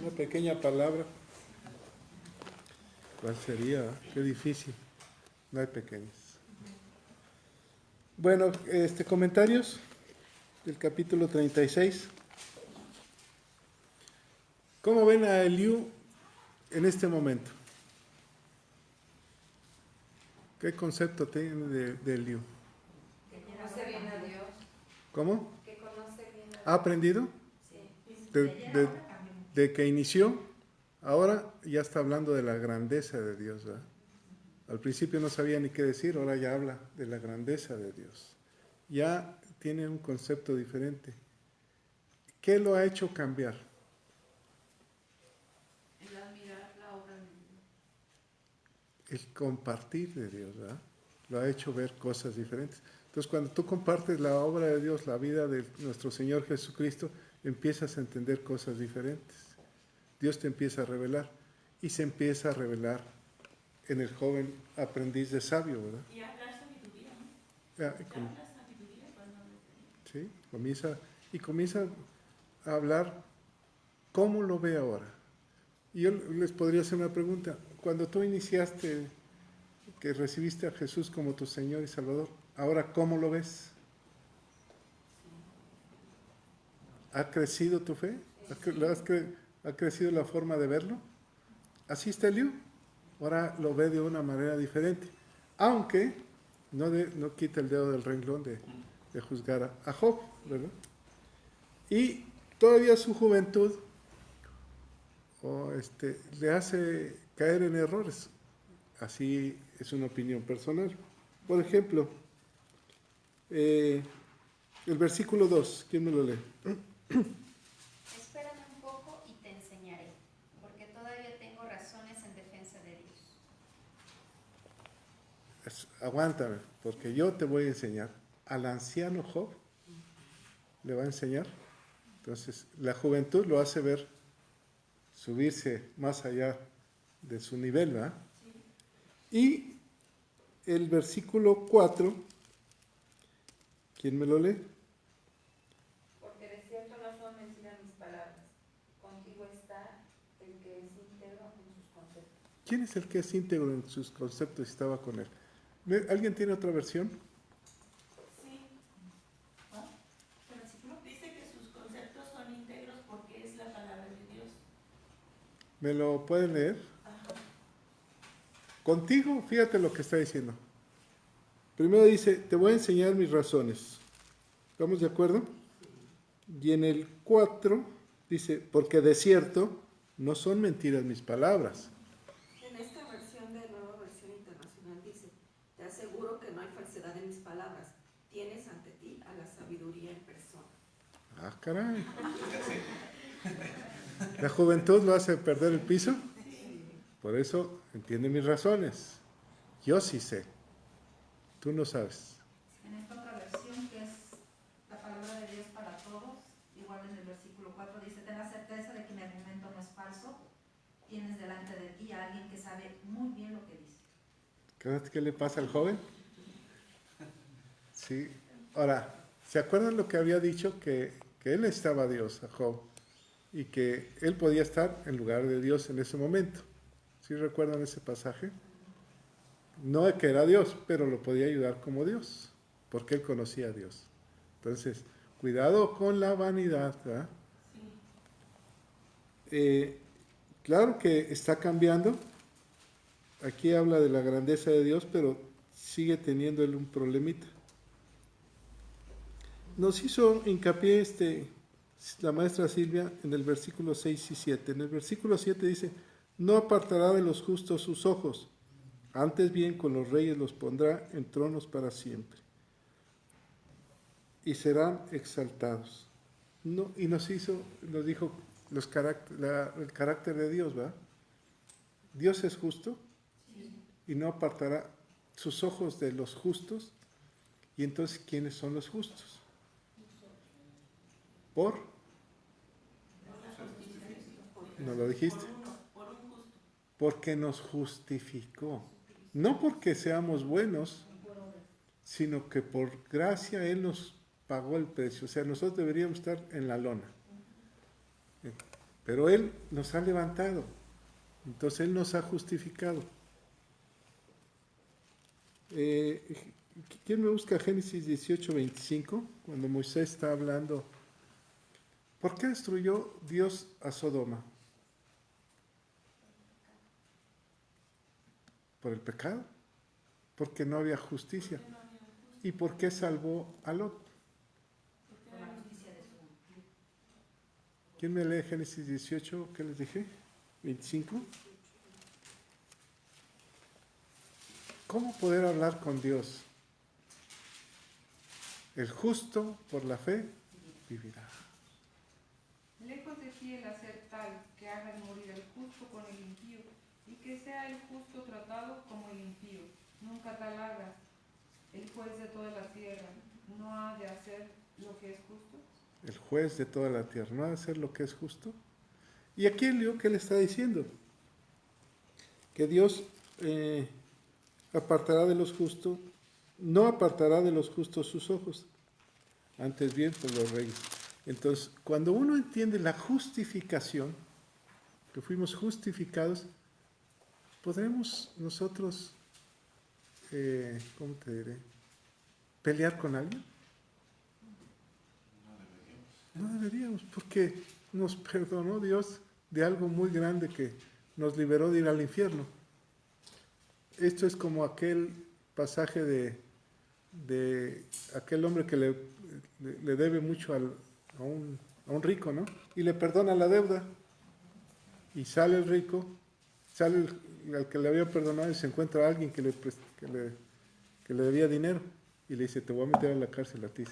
Una pequeña palabra. ¿Cuál sería? Qué difícil. No hay pequeñas. Bueno, comentarios del capítulo 36. ¿Cómo ven a Eliú en este momento? ¿Qué concepto tienen de Eliú? Que conoce bien a Dios. ¿Cómo? Que conoce bien a Dios. ¿Ha aprendido? Sí. De que inició, ahora ya está hablando de la grandeza de Dios, ¿verdad? Al principio no sabía ni qué decir, ahora ya habla de la grandeza de Dios. Ya tiene un concepto diferente. ¿Qué lo ha hecho cambiar? El admirar la obra de Dios. El compartir de Dios, ¿verdad? Lo ha hecho ver cosas diferentes. Entonces, cuando tú compartes la obra de Dios, la vida de nuestro Señor Jesucristo, empiezas a entender cosas diferentes. Dios te empieza a revelar y se empieza a revelar en el joven aprendiz de sabio, ¿verdad? Y hablar sabiduría, ¿no? Habla sabiduría cuando sí, comienza a hablar cómo lo ve ahora. Y yo les podría hacer una pregunta. Cuando tú iniciaste, que recibiste a Jesús como tu Señor y Salvador, ahora ¿cómo lo ves? ¿Ha crecido tu fe? ¿Ha crecido la forma de verlo? Así está Eliú. Ahora lo ve de una manera diferente. Aunque no quita el dedo del renglón de juzgar a Job, ¿verdad? Y todavía su juventud le hace caer en errores. Así es una opinión personal. Por ejemplo, el versículo 2, ¿quién me lo lee? Espérame un poco y te enseñaré, porque todavía tengo razones en defensa de Dios. Aguántame, porque yo te voy a enseñar. Al anciano Job le va a enseñar. Entonces, la juventud lo hace ver subirse más allá de su nivel, ¿verdad? Y el versículo 4, ¿quién me lo lee? Porque de cierto no son mentiras mis palabras. Contigo está el que es íntegro en sus conceptos. ¿Quién es el que es íntegro en sus conceptos y estaba con él? ¿Alguien tiene otra versión? Sí. Dice que sus conceptos son íntegros porque es la palabra de Dios. ¿Me lo pueden leer? Ajá. Contigo, fíjate lo que está diciendo. Primero dice, te voy a enseñar mis razones. ¿Estamos de acuerdo? Y en el 4 dice, porque de cierto no son mentiras mis palabras. En esta versión de Nueva Versión Internacional dice, te aseguro que no hay falsedad en mis palabras. Tienes ante ti a la sabiduría en persona. Ah, caray. ¿La juventud lo hace perder el piso? Por eso entiende mis razones. Yo sí sé. Tú no sabes. En esta otra versión, que es la palabra de Dios para todos, igual en el versículo 4 dice, ten la certeza de que mi argumento no es falso, tienes delante de ti a alguien que sabe muy bien lo que dice. ¿Qué le pasa al joven? Sí. Ahora, ¿se acuerdan lo que había dicho? Que él necesitaba a Dios, a Job, y que él podía estar en lugar de Dios en ese momento. ¿Sí recuerdan ese pasaje? No que era Dios, pero lo podía ayudar como Dios, porque él conocía a Dios. Entonces, cuidado con la vanidad, ¿verdad? Claro que está cambiando. Aquí habla de la grandeza de Dios, pero sigue teniendo él un problemita. Nos hizo hincapié la maestra Silvia en el versículo 6 y 7. En el versículo 7 dice, no apartará de los justos sus ojos, antes bien con los reyes los pondrá en tronos para siempre, y serán exaltados. No, y nos dijo el carácter de Dios, ¿verdad? Dios es justo y no apartará sus ojos de los justos. Y entonces, ¿quiénes son los justos? ¿Por? ¿No lo dijiste? Porque nos justificó. No porque seamos buenos, sino que por gracia Él nos pagó el precio. O sea, nosotros deberíamos estar en la lona. Pero Él nos ha levantado. Entonces Él nos ha justificado. ¿Quién me busca Génesis 18:25? Cuando Moisés está hablando. ¿Por qué destruyó Dios a Sodoma? ¿Por el pecado? Porque no había justicia. ¿Y por qué salvó a Lot? ¿Quién me lee Génesis 18? ¿Qué les dije? 25. ¿Cómo poder hablar con Dios? El justo por la fe vivirá. Lejos de ti el hacer tal que haga morir el justo con el impío, y que sea el justo tratado como el impío. Nunca tal hagas. El juez de toda la tierra no ha de hacer lo que es justo. El juez de toda la tierra no ha de hacer lo que es justo. Y aquí el lío que le está diciendo, que Dios apartará de los justos, no apartará de los justos sus ojos, antes bien por los reyes. Entonces, cuando uno entiende la justificación, que fuimos justificados, podremos nosotros, ¿cómo te diré? ¿Pelear con alguien? No deberíamos, porque nos perdonó Dios de algo muy grande que nos liberó de ir al infierno. Esto es como aquel pasaje de aquel hombre que le debe mucho a un rico, ¿no? Y le perdona la deuda. Y sale el rico, sale al que le había perdonado y se encuentra a alguien que le debía dinero. Y le dice, te voy a meter a la cárcel a ti, sí.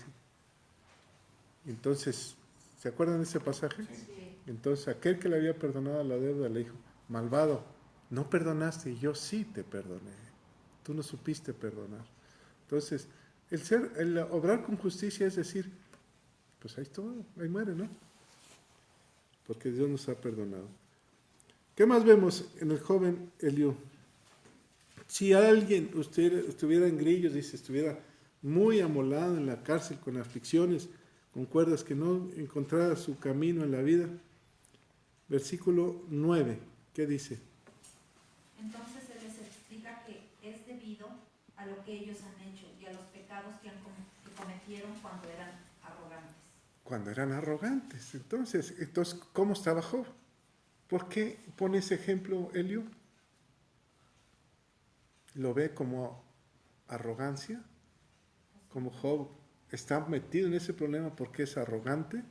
Entonces, ¿se acuerdan de ese pasaje? Sí. Entonces, aquel que le había perdonado la deuda le dijo, malvado, no perdonaste y yo sí te perdoné. Tú no supiste perdonar. Entonces, el obrar con justicia es decir, pues ahí todo, ahí muere, ¿no? Porque Dios nos ha perdonado. ¿Qué más vemos en el joven Eliú? Si alguien estuviera en grillos, dice, estuviera muy amolado en la cárcel con aflicciones, con cuerdas, que no encontrara su camino en la vida. Versículo 9, ¿qué dice? Entonces se les explica que es debido a lo que ellos han hecho y a los pecados que cometieron cuando eran arrogantes. Cuando eran arrogantes. Entonces, ¿cómo estaba Job? ¿Por qué pone ese ejemplo Eliú? ¿Lo ve como arrogancia? ¿Como Job está metido en ese problema porque es arrogante?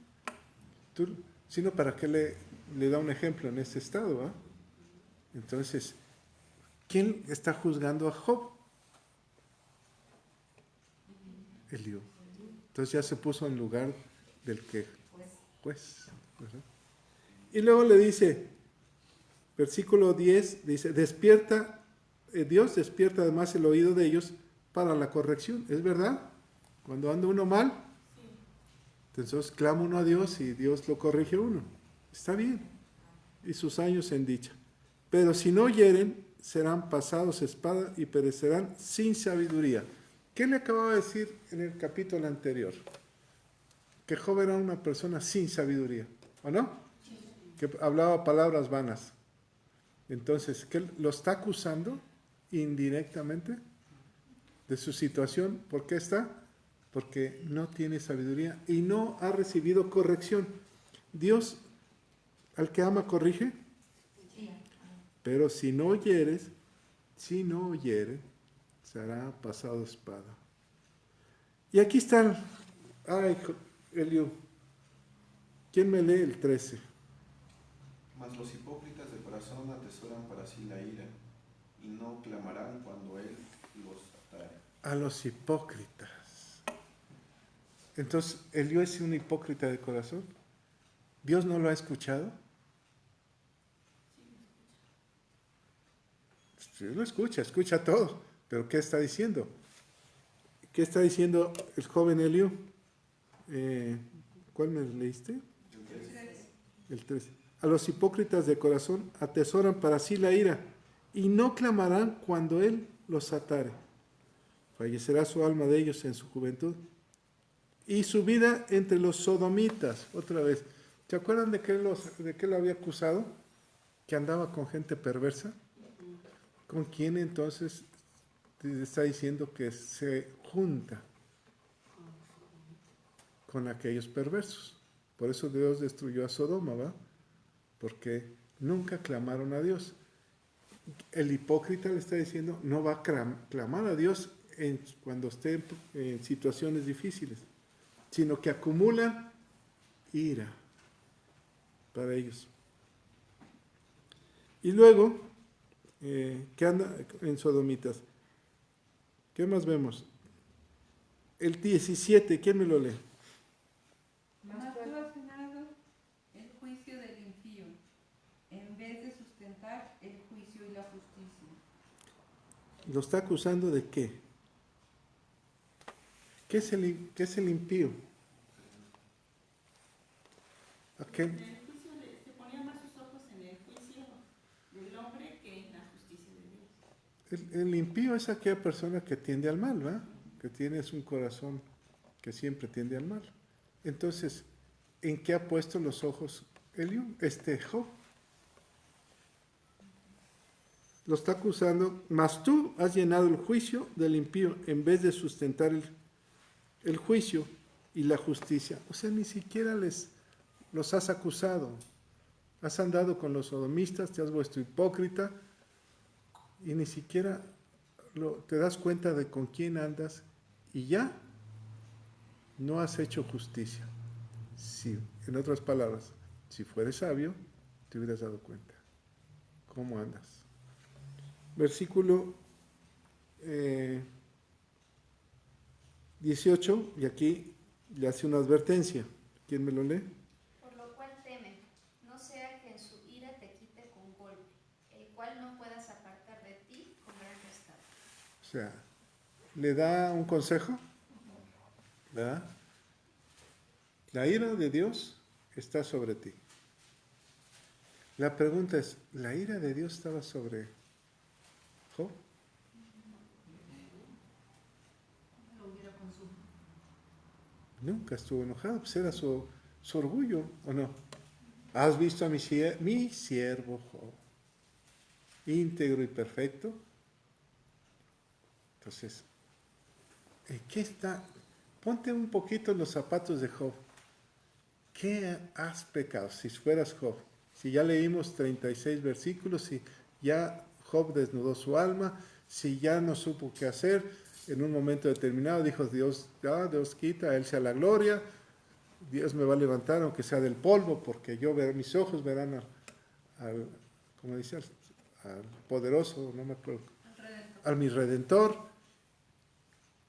Sino para qué le da un ejemplo en ese estado, ¿ah? Entonces, ¿quién está juzgando a Job? Eliú. Entonces ya se puso en lugar del que juez, ¿verdad? Y luego le dice, versículo 10, dice, Dios despierta además el oído de ellos para la corrección. ¿Es verdad? Cuando anda uno mal, entonces clama uno a Dios y Dios lo corrige a uno. Está bien. Y sus años en dicha. Pero si no oyeren, serán pasados espada y perecerán sin sabiduría. ¿Qué le acababa de decir en el capítulo anterior? Que Job era una persona sin sabiduría, ¿o no? Que hablaba palabras vanas. Entonces, ¿qué lo está acusando indirectamente de su situación? ¿Por qué está? Porque no tiene sabiduría y no ha recibido corrección. Dios, al que ama, corrige. Pero si no oyere, será pasado espada. Y aquí están. Ay, Eliú. ¿Quién me lee el 13? Mas los hipócritas de corazón atesoran para sí la ira, y no clamarán cuando él los atare. A los hipócritas. Entonces, ¿Eliú es un hipócrita de corazón? ¿Dios no lo ha escuchado? Sí, lo escucha todo. Pero ¿qué está diciendo? ¿Qué está diciendo el joven Eliú? ¿Cuál me leíste? El 13. A los hipócritas de corazón atesoran para sí la ira y no clamarán cuando él los atare. Fallecerá su alma de ellos en su juventud. Y su vida entre los sodomitas, otra vez. ¿Se acuerdan de qué lo había acusado? Que andaba con gente perversa. ¿Con quién entonces está diciendo que se junta? Con aquellos perversos. Por eso Dios destruyó a Sodoma, ¿va? Porque nunca clamaron a Dios. El hipócrita le está diciendo, no va a clamar a Dios cuando esté en situaciones difíciles, sino que acumula ira para ellos. Y luego, ¿qué anda en sodomitas? ¿Qué más vemos? El 17, ¿quién me lo lee? Mas tú has ganado el juicio del impío, en vez de sustentar el juicio y la justicia. ¿Lo está acusando de qué? ¿Qué es el impío? ¿A qué? En el juicio se ponía más sus ojos en el juicio del hombre que en la justicia de Dios. El impío es aquella persona que tiende al mal, ¿verdad? Que tienes un corazón que siempre tiende al mal. Entonces, ¿en qué ha puesto los ojos Eliú? Job. Lo está acusando, mas tú has llenado el juicio del impío en vez de sustentar el juicio y la justicia. O sea, ni siquiera los has acusado. Has andado con los sodomistas, te has vuelto hipócrita y ni siquiera te das cuenta de con quién andas y ya no has hecho justicia. Sí, en otras palabras, si fueres sabio, te hubieras dado cuenta. ¿Cómo andas? Versículo 18, y aquí le hace una advertencia. ¿Quién me lo lee? Por lo cual teme, no sea que en su ira te quite con golpe, el cual no puedas apartar de ti con gran pesar. O sea, le da un consejo, ¿verdad? La ira de Dios está sobre ti. La pregunta es, ¿la ira de Dios estaba sobre Job? Lo hubiera consumido. Nunca estuvo enojado, pues era su orgullo, ¿o no? ¿Has visto a mi siervo Job, íntegro y perfecto? Entonces, ¿qué está? Ponte un poquito en los zapatos de Job. ¿Qué has pecado? Si fueras Job, si ya leímos 36 versículos, si ya Job desnudó su alma, si ya no supo qué hacer, en un momento determinado dijo Dios, ya, Dios quita, a Él sea la gloria, Dios me va a levantar aunque sea del polvo, porque yo veré, mis ojos verán como dice, al poderoso, no me acuerdo, al mi Redentor.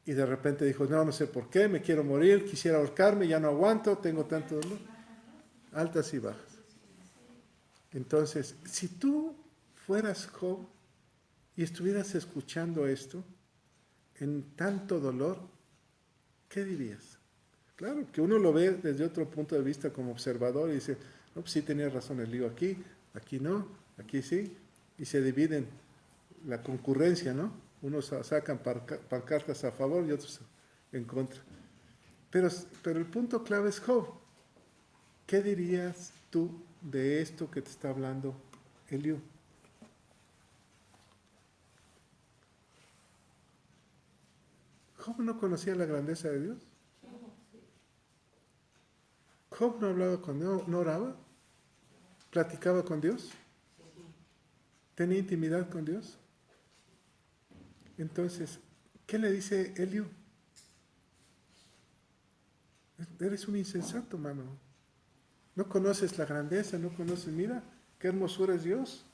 Y de repente dijo, no sé por qué, me quiero morir, quisiera ahorcarme, ya no aguanto, tengo tanto dolor. Altas y bajas. Entonces, si tú fueras Job y estuvieras escuchando esto, en tanto dolor, ¿qué dirías? Claro, que uno lo ve desde otro punto de vista como observador y dice, no, pues sí tenía razón el lío aquí, aquí no, aquí sí, y se dividen la concurrencia, ¿no? Unos sacan pancartas a favor y otros en contra. Pero el punto clave es Job. ¿Qué dirías tú de esto que te está hablando Eliú? Job no conocía la grandeza de Dios. Job no hablaba con Dios, no oraba, platicaba con Dios, tenía intimidad con Dios. Entonces, ¿qué le dice Eliú? Eres un insensato, mano. No conoces la grandeza, no conoces, mira, qué hermosura es Dios.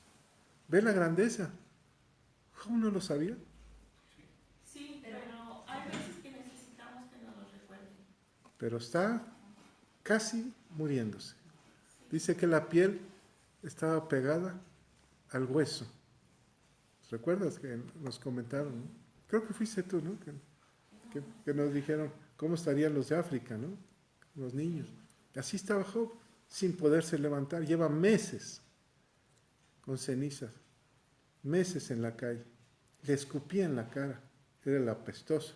Ve la grandeza. Job no lo sabía. Sí, pero hay veces que necesitamos que nos lo recuerden. Pero está casi muriéndose. Dice que la piel estaba pegada al hueso. ¿Recuerdas que nos comentaron? ¿No? Creo que fuiste tú, ¿no? Que nos dijeron cómo estarían los de África, ¿no? Los niños. Así estaba Job, sin poderse levantar. Lleva meses con cenizas, meses en la calle. Le escupía en la cara. Era el apestoso.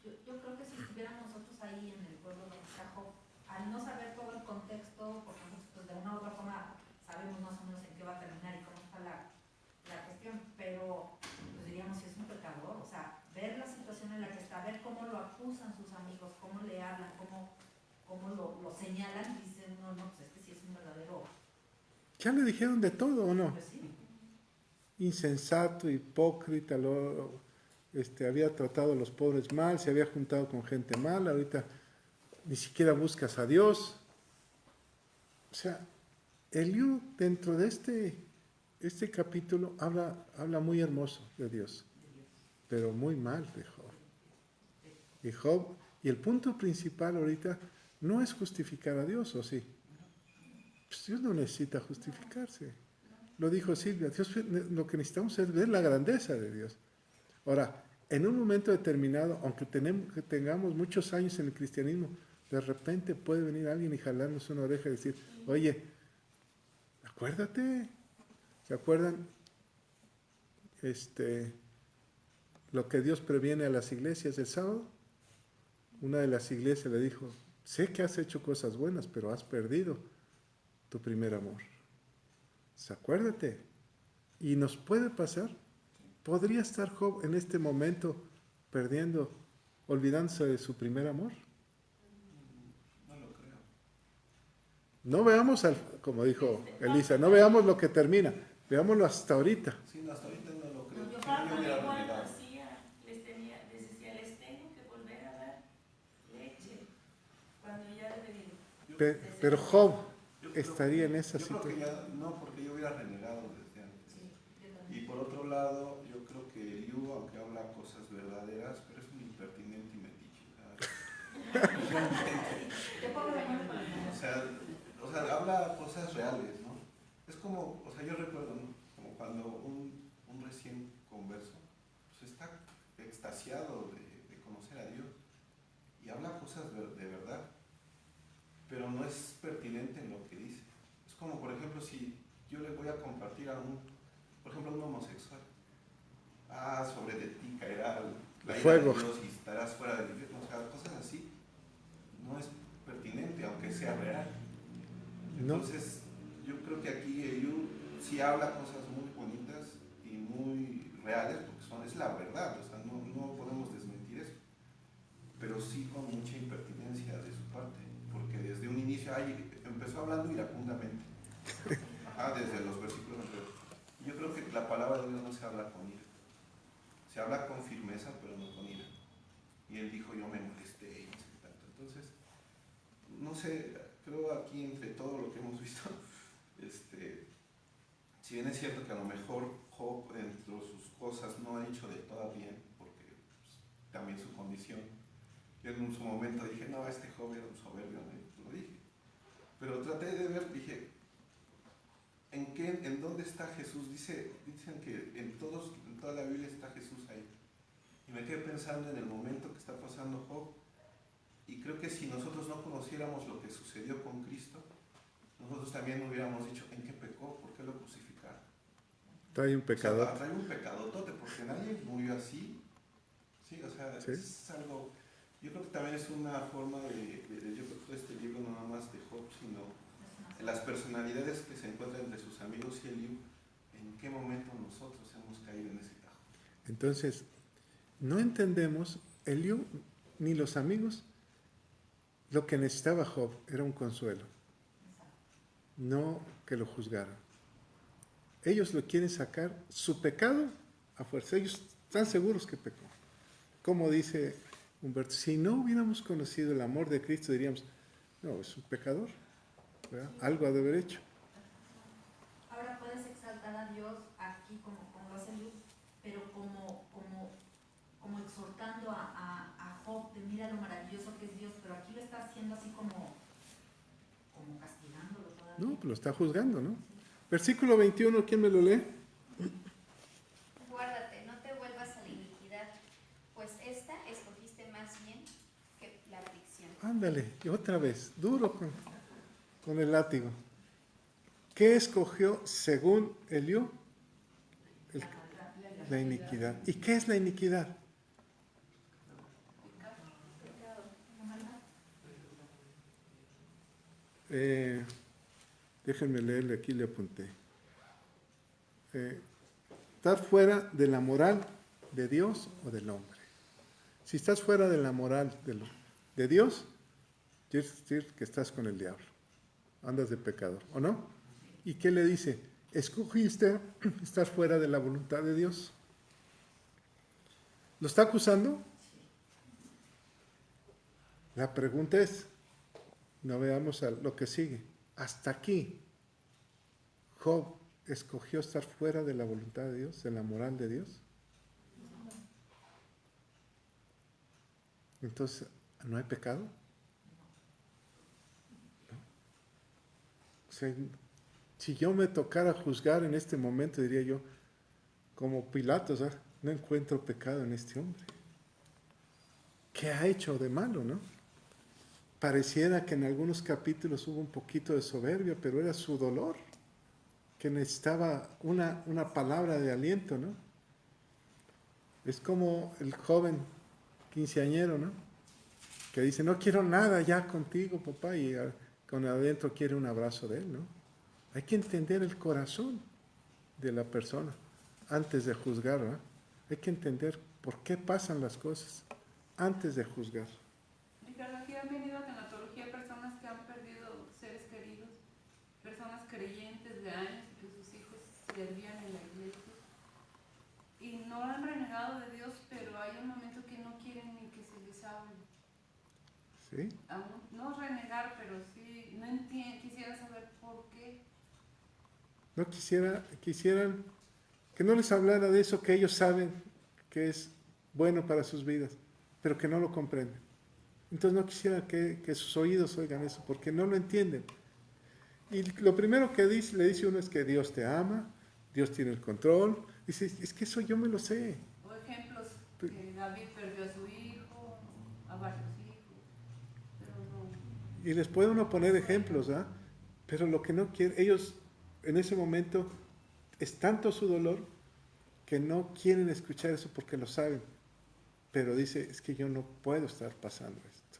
Yo creo que si estuviéramos nosotros ahí en el pueblo de Job, al no saber todo el contexto, porque nosotros pues, de una u otra forma sabemos más o menos en qué va a terminar y cómo está la cuestión, pero pues diríamos si es un pecador, o sea, ver la situación en la que está, ver cómo lo acusan sus amigos, cómo le hablan, cómo lo señalan, dicen, no, pues este sí es un verdadero... ¿Ya le dijeron de todo o no? Pues sí. Insensato, hipócrita, había tratado a los pobres mal, se había juntado con gente mala, ahorita ni siquiera buscas a Dios. O sea, Eliú dentro de este capítulo habla muy hermoso de Dios, pero muy mal de Job. Y el punto principal ahorita no es justificar a Dios, ¿o sí? Pues Dios no necesita justificarse. Lo dijo Silvia, Dios, lo que necesitamos es ver la grandeza de Dios. Ahora, en un momento determinado, aunque tengamos muchos años en el cristianismo, de repente puede venir alguien y jalarnos una oreja y decir, oye, acuérdate, ¿se acuerdan? Lo que Dios previene a las iglesias del sábado. Una de las iglesias le dijo, sé que has hecho cosas buenas, pero has perdido tu primer amor. Acuérdate. Y nos puede pasar. ¿Podría estar Job en este momento perdiendo, olvidándose de su primer amor? No lo creo. No veamos, como dijo Elisa, no veamos lo que termina, veámoslo hasta ahorita. Sí, no, hasta ahorita no lo creo. No, yo Si no, yo hubiera igual lo renegado. hacía, les decía, les tengo que volver a dar leche cuando ya debería. Pero Job Yo creo estaría en que- esa yo creo que situación. ya, no, porque yo hubiera renegado desde antes. Sí, yo también. Y por otro lado, yo creo que Eliú, aunque habla cosas verdaderas, pero es un impertinente y metiche. Te pongo de acuerdo con la O sea, habla cosas reales, ¿no? Es como, o sea, yo recuerdo, ¿no? Como cuando un recién converso pues está extasiado de conocer a Dios y habla cosas de verdad, pero no es pertinente en lo que dice. Es como, por ejemplo, si yo le voy a compartir por ejemplo, a un homosexual. Sobre de ti caerá la ira fuego de Dios y estarás fuera del infierno. O sea, cosas así no es pertinente, aunque sea real. ¿no? Entonces, yo creo que aquí Eliú sí habla cosas muy bonitas y muy reales, porque es la verdad, o sea, no podemos desmentir eso, pero sí con mucha impertinencia de su parte, porque desde un inicio empezó hablando iracundamente, desde los versículos anteriores. Yo creo que la palabra de Dios no se habla con ira, se habla con firmeza, pero no con ira. Y él dijo, yo me molesté y no sé qué tanto. Entonces, no sé, creo aquí entre todo lo que hemos visto, si bien es cierto que a lo mejor Job entre sus cosas no ha hecho de todo bien, porque también su condición, yo en su momento dije, no, este Job era un soberbio, lo dije, pero traté de ver, dije, ¿en dónde está Jesús? Dicen que en toda la Biblia está Jesús ahí, y me quedé pensando en el momento que está pasando Job, y creo que si nosotros no conociéramos lo que sucedió con Cristo, nosotros también hubiéramos dicho, ¿en qué pecó? ¿Por qué lo crucificaron? Trae un pecado. O sea, trae un pecadotote, porque nadie murió así. Sí, o sea, ¿Sí? Es algo... Yo creo que también es una forma yo creo que este libro no nada más de Job, sino en las personalidades que se encuentran entre sus amigos y Eliú, en qué momento nosotros hemos caído en ese tajo. Entonces, no entendemos, Eliú ni los amigos, lo que necesitaba Job era un consuelo, no que lo juzgaran. Ellos lo quieren sacar, su pecado a fuerza, ellos están seguros que pecó. Como dice Humberto, si no hubiéramos conocido el amor de Cristo, diríamos, no, es un pecador, ¿verdad? Algo ha de haber hecho. Ahora puedes exaltar a Dios aquí como lo hace Eliú, pero como exhortando a Job de mira lo maravilloso que es Dios, pero aquí lo está haciendo así como castigándolo todavía. No, pues lo está juzgando, ¿no? Versículo 21, ¿quién me lo lee? Guárdate, no te vuelvas a la iniquidad, pues esta escogiste más bien que la aflicción. Ándale, y otra vez, duro con el látigo. ¿Qué escogió según Eliú? La iniquidad. ¿Y qué es la iniquidad? Déjenme leerle, aquí le apunté. Estar fuera de la moral de Dios o del hombre. Si estás fuera de la moral de Dios, quiere decir que estás con el diablo. Andas de pecador, ¿o no? ¿Y qué le dice? Escogiste estar fuera de la voluntad de Dios. ¿Lo está acusando? La pregunta es, no veamos a lo que sigue. Hasta aquí, Job escogió estar fuera de la voluntad de Dios, de la moral de Dios. Entonces, ¿no hay pecado? ¿No? O sea, si yo me tocara juzgar en este momento, diría yo, como Pilato, no encuentro pecado en este hombre. ¿Qué ha hecho de malo, no? Pareciera que en algunos capítulos hubo un poquito de soberbia, pero era su dolor, que necesitaba una palabra de aliento, ¿no? Es como el joven quinceañero, ¿no? Que dice, no quiero nada ya contigo, papá, y con adentro quiere un abrazo de él, ¿no? Hay que entender el corazón de la persona antes de juzgar, ¿no? Hay que entender por qué pasan las cosas antes de juzgar. Ricardo, aquí han venido a tanatología personas que han perdido seres queridos, personas creyentes de años que sus hijos servían en la iglesia y no han renegado de Dios, pero hay un momento que no quieren ni que se les hable. ¿Sí? No renegar, pero sí, no quisiera saber por qué. No quisieran que no les hablara de eso que ellos saben que es bueno para sus vidas, pero que no lo comprenden. Entonces no quisiera que sus oídos oigan eso, porque no lo entienden. Y lo primero que le dice uno es que Dios te ama, Dios tiene el control. Dice, es que eso yo me lo sé. O ejemplos, que David perdió a su hijo, a varios hijos, pero no. Y les puede uno poner ejemplos, ¿ah? Pero lo que no quieren, ellos en ese momento es tanto su dolor que no quieren escuchar eso porque lo saben. Pero dice, es que yo no puedo estar pasando esto.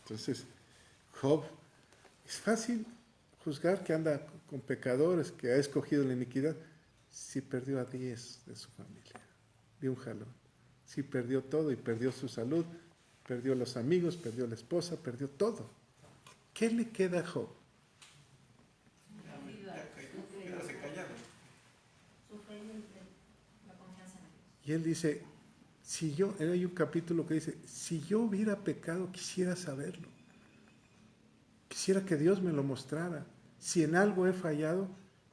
Entonces, Job, es fácil juzgar que anda con pecadores, que ha escogido la iniquidad, si perdió a 10 de su familia, de un jalón. Si perdió todo y perdió su salud, perdió los amigos, perdió la esposa, perdió todo. ¿Qué le queda a Job? Quédase callado. Su fe y la confianza en Dios. Y él dice, hay un capítulo que dice, si yo hubiera pecado, quisiera saberlo. Quisiera que Dios me lo mostrara. Si en algo he fallado,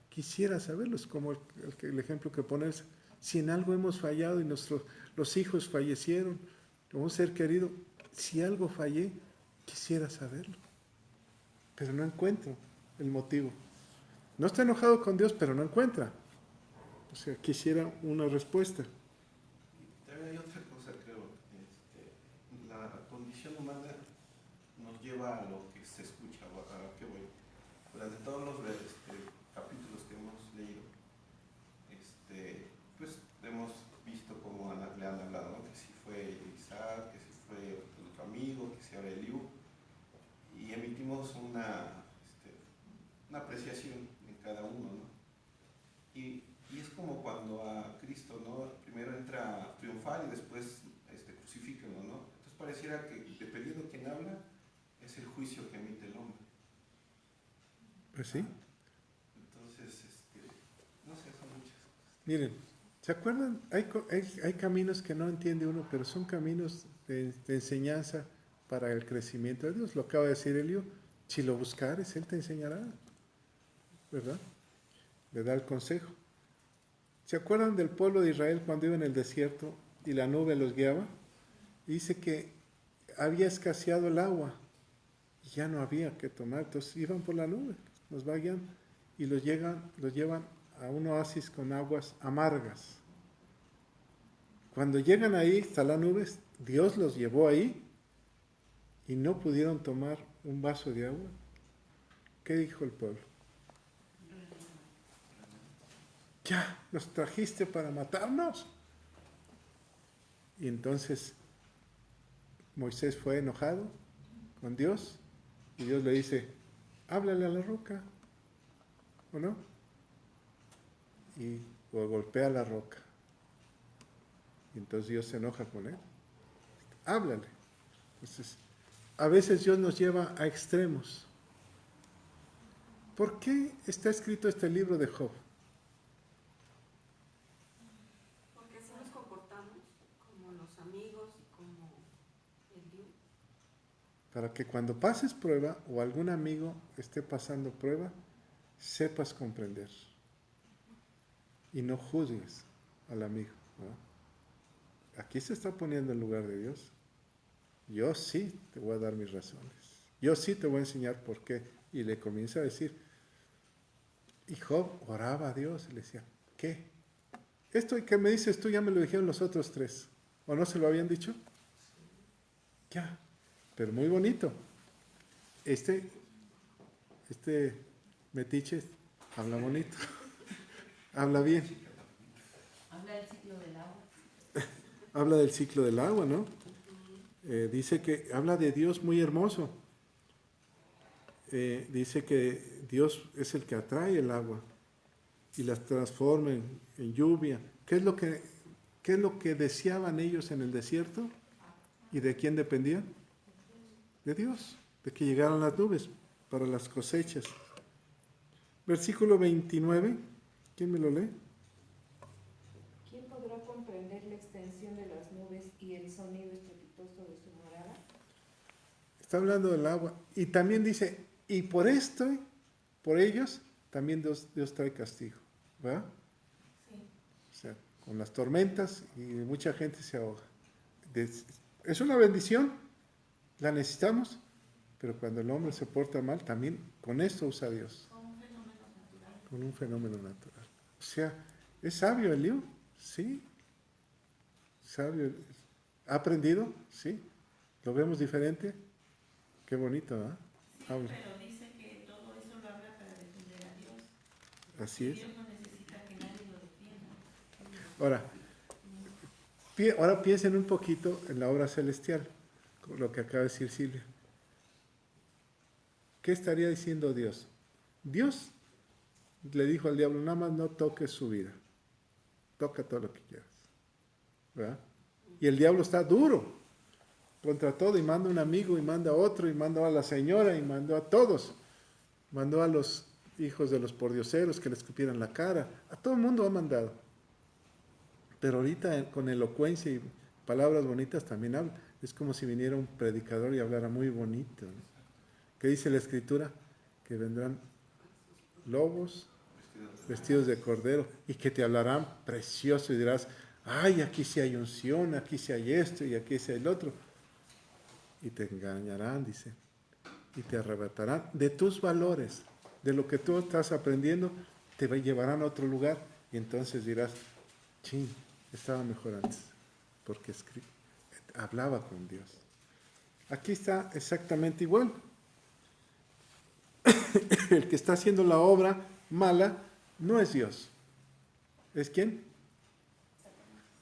quisiera saberlo. Es como el ejemplo que pones. Si en algo hemos fallado y los hijos fallecieron, o un ser querido, si algo fallé, quisiera saberlo. Pero no encuentro el motivo. No está enojado con Dios, pero no encuentra. O sea, quisiera una respuesta. También hay otra cosa, creo. La condición humana nos lleva a lo que se escucha, a qué voy. Durante todos los capítulos que hemos leído, pues hemos visto cómo le han hablado, ¿no? Que si fue Isaac, que si fue otro amigo, que si ahora Eliú, y emitimos una apreciación en cada uno, ¿no? Y es como cuando a Cristo, ¿no? Primero entra triunfal y después crucifíquenlo, ¿no? Entonces pareciera que dependiendo de quién habla, es el juicio que emite el hombre. Pues sí. Entonces, no sé, son muchas cosas. Miren, ¿se acuerdan? Hay caminos que no entiende uno, pero son caminos de enseñanza para el crecimiento de Dios. Lo acaba de decir Elio, si lo buscares, Él te enseñará, ¿verdad? Le da el consejo. ¿Se acuerdan del pueblo de Israel cuando iba en el desierto y la nube los guiaba? Y dice que había escaseado el agua y ya no había que tomar, entonces iban por la nube, los va guiando y los llevan a un oasis con aguas amargas. Cuando llegan ahí, está la nube, Dios los llevó ahí y no pudieron tomar un vaso de agua. ¿Qué dijo el pueblo? Ya, nos trajiste para matarnos. Y entonces Moisés fue enojado con Dios y Dios le dice, háblale a la roca, ¿o no? Y golpea la roca. Y entonces Dios se enoja con él. Háblale. Entonces, a veces Dios nos lleva a extremos. ¿Por qué está escrito este libro de Job? Porque así nos comportamos como los amigos y como el Dios. Para que cuando pases prueba o algún amigo esté pasando prueba, sepas comprender. Y no juzgues al amigo, ¿no? Aquí se está poniendo en lugar de Dios. Yo sí te voy a dar mis razones. Yo sí te voy a enseñar por qué. Y le comienza a decir. Y Job oraba a Dios y le decía, ¿qué? Esto que me dices tú ya me lo dijeron los otros tres. ¿O no se lo habían dicho? Ya. Pero muy bonito. Este metiche habla bonito. Habla bien. Habla del ciclo del agua. Habla del ciclo del agua, ¿no? Dice que habla de Dios muy hermoso. Dice que Dios es el que atrae el agua y las transforma en lluvia. ¿Qué es lo que deseaban ellos en el desierto? ¿Y de quién dependían? De Dios, de que llegaran las nubes para las cosechas. Versículo 29, ¿quién me lo lee? ¿Quién podrá comprender la extensión de las nubes y el sonido estrepitoso de su morada? Está hablando del agua. Y también dice, y por esto, por ellos, también Dios trae castigo. ¿Verdad? Sí. O sea, con las tormentas y mucha gente se ahoga. Es una bendición, la necesitamos, pero cuando el hombre se porta mal, también con esto usa Dios. Con un fenómeno natural. Con un fenómeno natural. O sea, ¿es sabio Eliú? Sí. ¿Sabio? ¿Ha aprendido? Sí. ¿Lo vemos diferente? Qué bonito, ¿ah? Sí, pero dice que todo eso lo habla para defender a Dios. Así es. Dios no necesita que nadie lo defienda. Ahora piensen un poquito en la obra celestial, con lo que acaba de decir Silvia. ¿Qué estaría diciendo Dios? Dios le dijo al diablo, nada más no toques su vida, toca todo lo que quieras, ¿verdad? Y el diablo está duro contra todo y manda a un amigo y manda a otro y manda a la señora y mandó a todos, mandó a los hijos de los pordioseros que le escupieran la cara, a todo el mundo ha mandado. Pero ahorita con elocuencia y palabras bonitas también habla. Es como si viniera un predicador y hablara muy bonito, ¿no? ¿Qué dice la Escritura? Que vendrán lobos vestidos de cordero y que te hablarán precioso y dirás, ay, aquí sí hay unción, aquí sí hay esto y aquí sí hay el otro. Y te engañarán, dice, y te arrebatarán de tus valores, de lo que tú estás aprendiendo, te llevarán a otro lugar y entonces dirás, chin, estaba mejor antes, porque hablaba con Dios. Aquí está exactamente igual. El que está haciendo la obra mala no es Dios. ¿Es quién?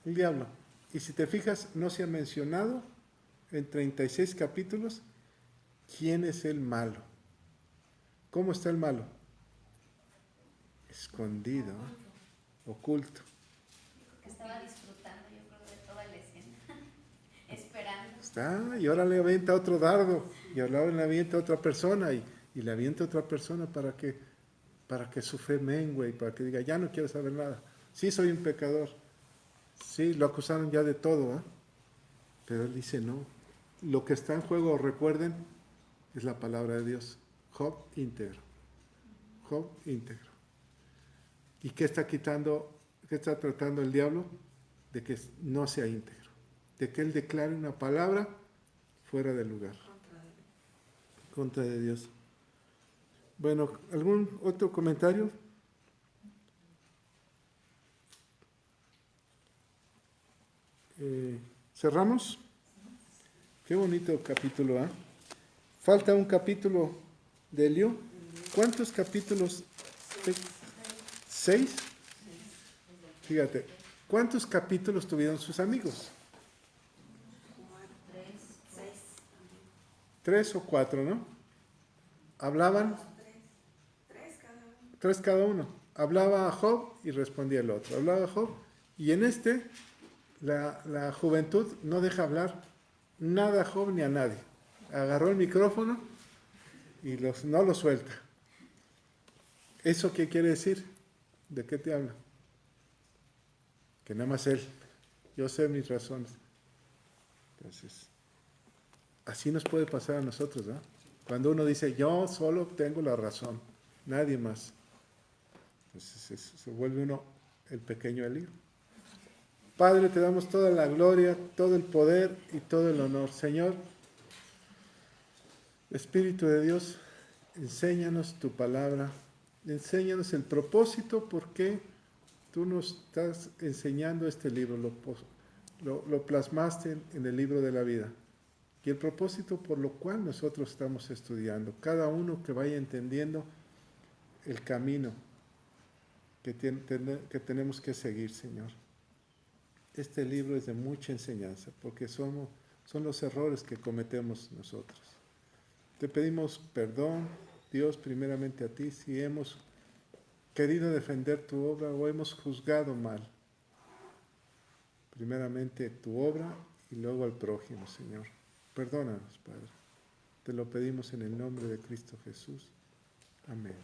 El diablo. Y si te fijas, no se ha mencionado en 36 capítulos quién es el malo. ¿Cómo está el malo? Escondido, oculto. Estaba disfrutando, yo creo, de toda la escena, esperando. Está, y ahora le avienta otro dardo, y ahora le avienta a otra persona, y le avienta a otra persona para que su fe mengue y para que diga, ya no quiero saber nada. Sí, soy un pecador. Sí, lo acusaron ya de todo, ¿eh? Pero él dice, no. Lo que está en juego, recuerden, es la palabra de Dios. Job íntegro. Job íntegro. ¿Y qué está quitando, qué está tratando el diablo? De que no sea íntegro. De que él declare una palabra fuera del lugar. Contra de Dios. Bueno, ¿algún otro comentario? ¿Cerramos? Qué bonito capítulo, ¿eh? Falta un capítulo de Elio. ¿Cuántos capítulos? 6. Fíjate, ¿cuántos capítulos tuvieron sus amigos? 3 o 4, ¿no? Hablaban. 3 cada uno. Hablaba a Job y respondía el otro. Hablaba a Job y en la juventud no deja hablar nada a Job ni a nadie. Agarró el micrófono y no lo suelta. ¿Eso qué quiere decir? ¿De qué te habla? Que nada más él. Yo sé mis razones. Entonces, así nos puede pasar a nosotros, ¿no? Cuando uno dice, yo solo tengo la razón, nadie más. Entonces se vuelve uno el pequeño Elío. Padre, te damos toda la gloria, todo el poder y todo el honor. Señor, Espíritu de Dios, enséñanos tu palabra, enséñanos el propósito por qué tú nos estás enseñando este libro, lo plasmaste en el libro de la vida. Y el propósito por lo cual nosotros estamos estudiando, cada uno que vaya entendiendo el camino que tenemos que seguir, Señor. Este libro es de mucha enseñanza, porque son los errores que cometemos nosotros. Te pedimos perdón, Dios, primeramente a ti, si hemos querido defender tu obra o hemos juzgado mal. Primeramente tu obra y luego al prójimo, Señor. Perdónanos, Padre. Te lo pedimos en el nombre de Cristo Jesús. Amén.